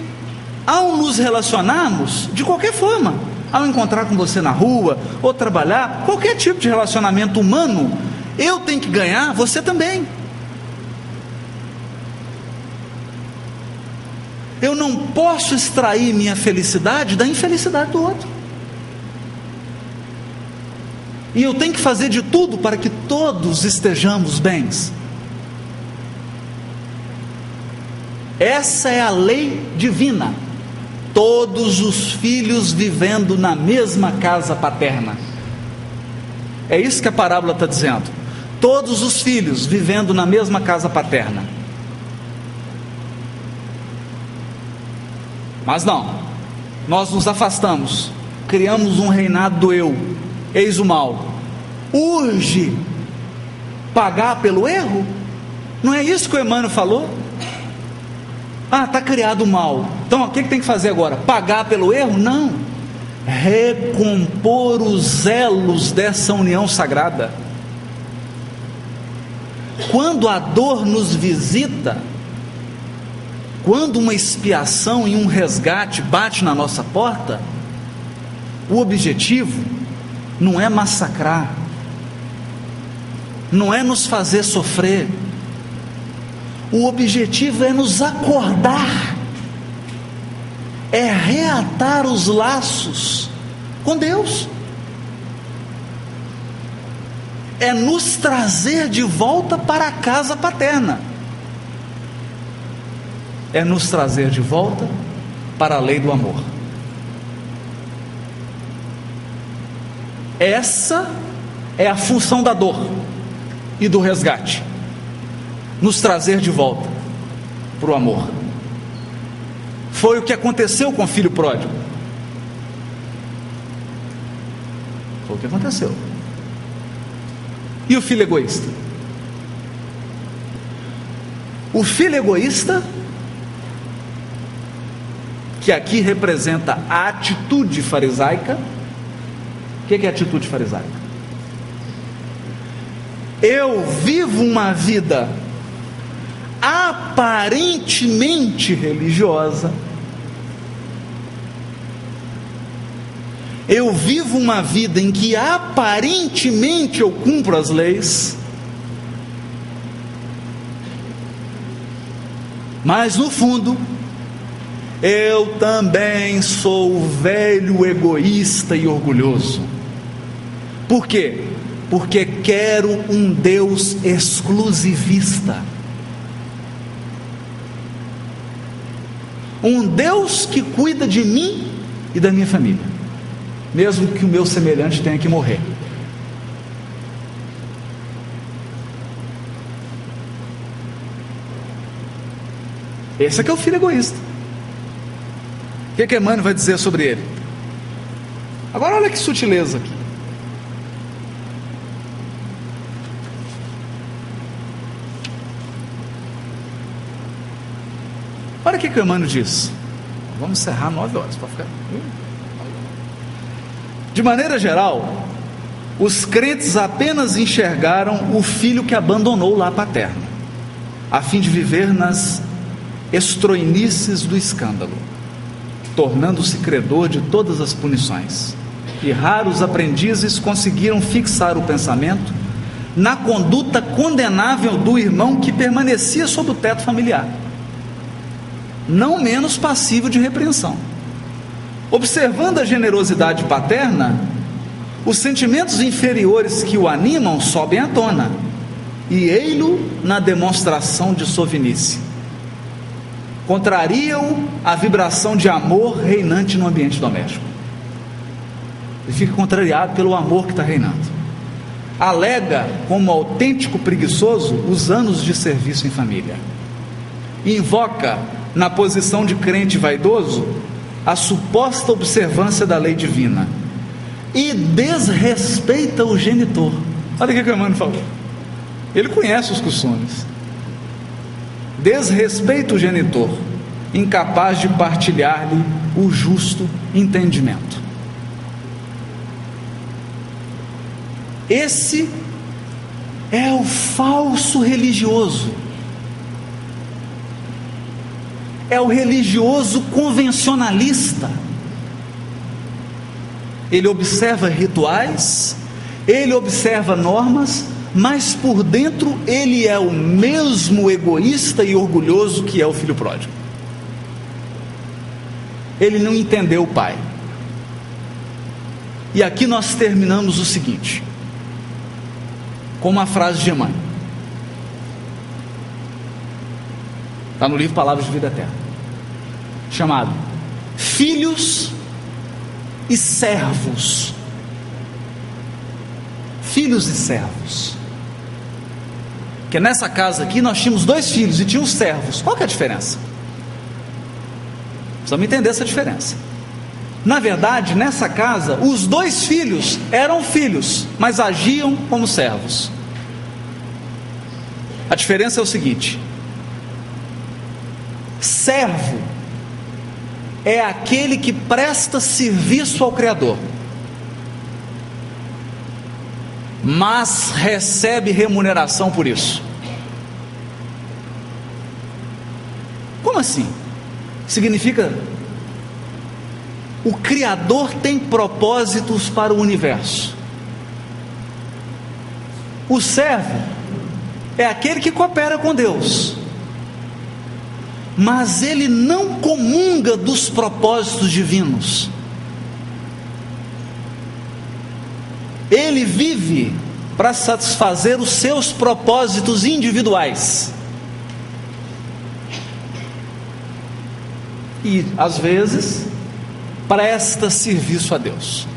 ao nos relacionarmos, de qualquer forma, ao encontrar com você na rua, ou trabalhar, qualquer tipo de relacionamento humano, eu tenho que ganhar, você também. Eu não posso extrair minha felicidade da infelicidade do outro. E eu tenho que fazer de tudo para que todos estejamos bens. Essa é a lei divina. Todos os filhos vivendo na mesma casa paterna. É isso que a parábola está dizendo. Todos os filhos vivendo na mesma casa paterna. Mas não, nós nos afastamos, criamos um reinado do eu. Eis o mal. Urge pagar pelo erro? Não é isso que o Emmanuel falou? Ah, está criado o mal. Então o que tem que fazer agora? Pagar pelo erro? Não. Recompor os elos dessa união sagrada. Quando a dor nos visita, quando uma expiação e um resgate bate na nossa porta, o objetivo não é massacrar, não é nos fazer sofrer. O objetivo é nos acordar, é reatar os laços com Deus, é nos trazer de volta para a casa paterna, é nos trazer de volta para a lei do amor. Essa é a função da dor. e do resgate, nos trazer de volta para o amor. Foi o que aconteceu com o filho pródigo. Foi o que aconteceu. E o filho egoísta? O filho egoísta, que aqui representa a atitude farisaica. O que é a atitude farisaica? Eu vivo uma vida aparentemente religiosa, eu vivo uma vida em que aparentemente eu cumpro as leis, mas no fundo eu também sou velho, egoísta e orgulhoso. Por quê? Porque quero um Deus exclusivista, um Deus que cuida de mim e da minha família, mesmo que o meu semelhante tenha que morrer. Esse é que é o filho egoísta. O que Emmanuel vai dizer sobre ele? Agora olha que sutileza aqui. Olha o que Emmanuel diz. Vamos encerrar 9 horas para ficar. De maneira geral, os crentes apenas enxergaram o filho que abandonou o lar paterno, a fim de viver nas estroinices do escândalo, tornando-se credor de todas as punições. E raros aprendizes conseguiram fixar o pensamento na conduta condenável do irmão que permanecia sob o teto familiar, não menos passível de repreensão. Observando a generosidade paterna, os sentimentos inferiores que o animam sobem à tona, e ei-lo na demonstração de sovinice. Contrariam a vibração de amor reinante no ambiente doméstico. Ele fica contrariado pelo amor que está reinando. Alega como autêntico preguiçoso os anos de serviço em família. Invoca, na posição de crente vaidoso, a suposta observância da lei divina e desrespeita o genitor. Olha o que o Emmanuel falou. Ele conhece os costumes. Desrespeita o genitor, incapaz de partilhar-lhe o justo entendimento. Esse é o falso religioso. É o religioso convencionalista. Ele observa rituais, ele observa normas, mas por dentro ele é o mesmo egoísta e orgulhoso que é o filho pródigo. Ele não entendeu o pai. E aqui nós terminamos o seguinte, com uma frase de Emmanuel. Está no livro Palavras de Vida Eterna, chamado Filhos e Servos. Filhos e servos. Porque nessa casa aqui nós tínhamos 2 filhos e tínhamos servos. Qual que é a diferença? Precisamos entender essa diferença. Na verdade, nessa casa, os 2 filhos eram filhos, mas agiam como servos. A diferença é o seguinte: servo é aquele que presta serviço ao Criador, mas recebe remuneração por isso. Como assim? Significa, o Criador tem propósitos para o universo. O servo é aquele que coopera com Deus, mas ele não comunga dos propósitos divinos. Ele vive para satisfazer os seus propósitos individuais. E às vezes presta serviço a Deus,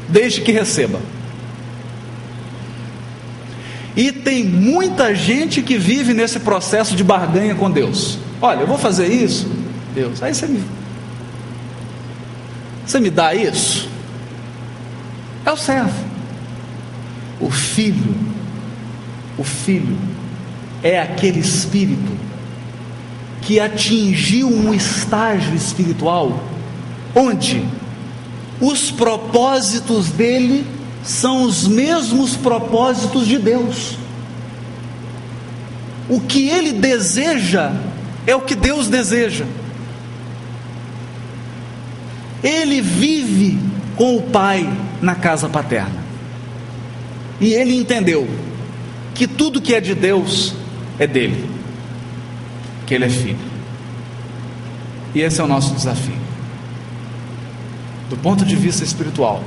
desde que receba. E tem muita gente que vive nesse processo de barganha com Deus. Olha, eu vou fazer isso, Deus, aí você me dá isso? É o servo. O filho é aquele espírito que atingiu um estágio espiritual onde os propósitos dele são os mesmos propósitos de Deus. O que ele deseja é o que Deus deseja. Ele vive com o Pai na casa paterna, e ele entendeu que tudo que é de Deus é dele, que ele é filho. E esse é o nosso desafio, do ponto de vista espiritual,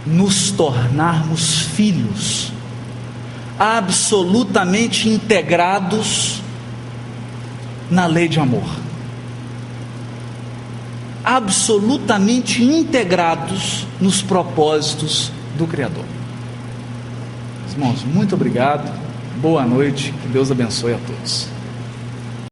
nos tornarmos filhos absolutamente integrados na lei de amor, absolutamente integrados nos propósitos do Criador. Irmãos, muito obrigado, boa noite, que Deus abençoe a todos.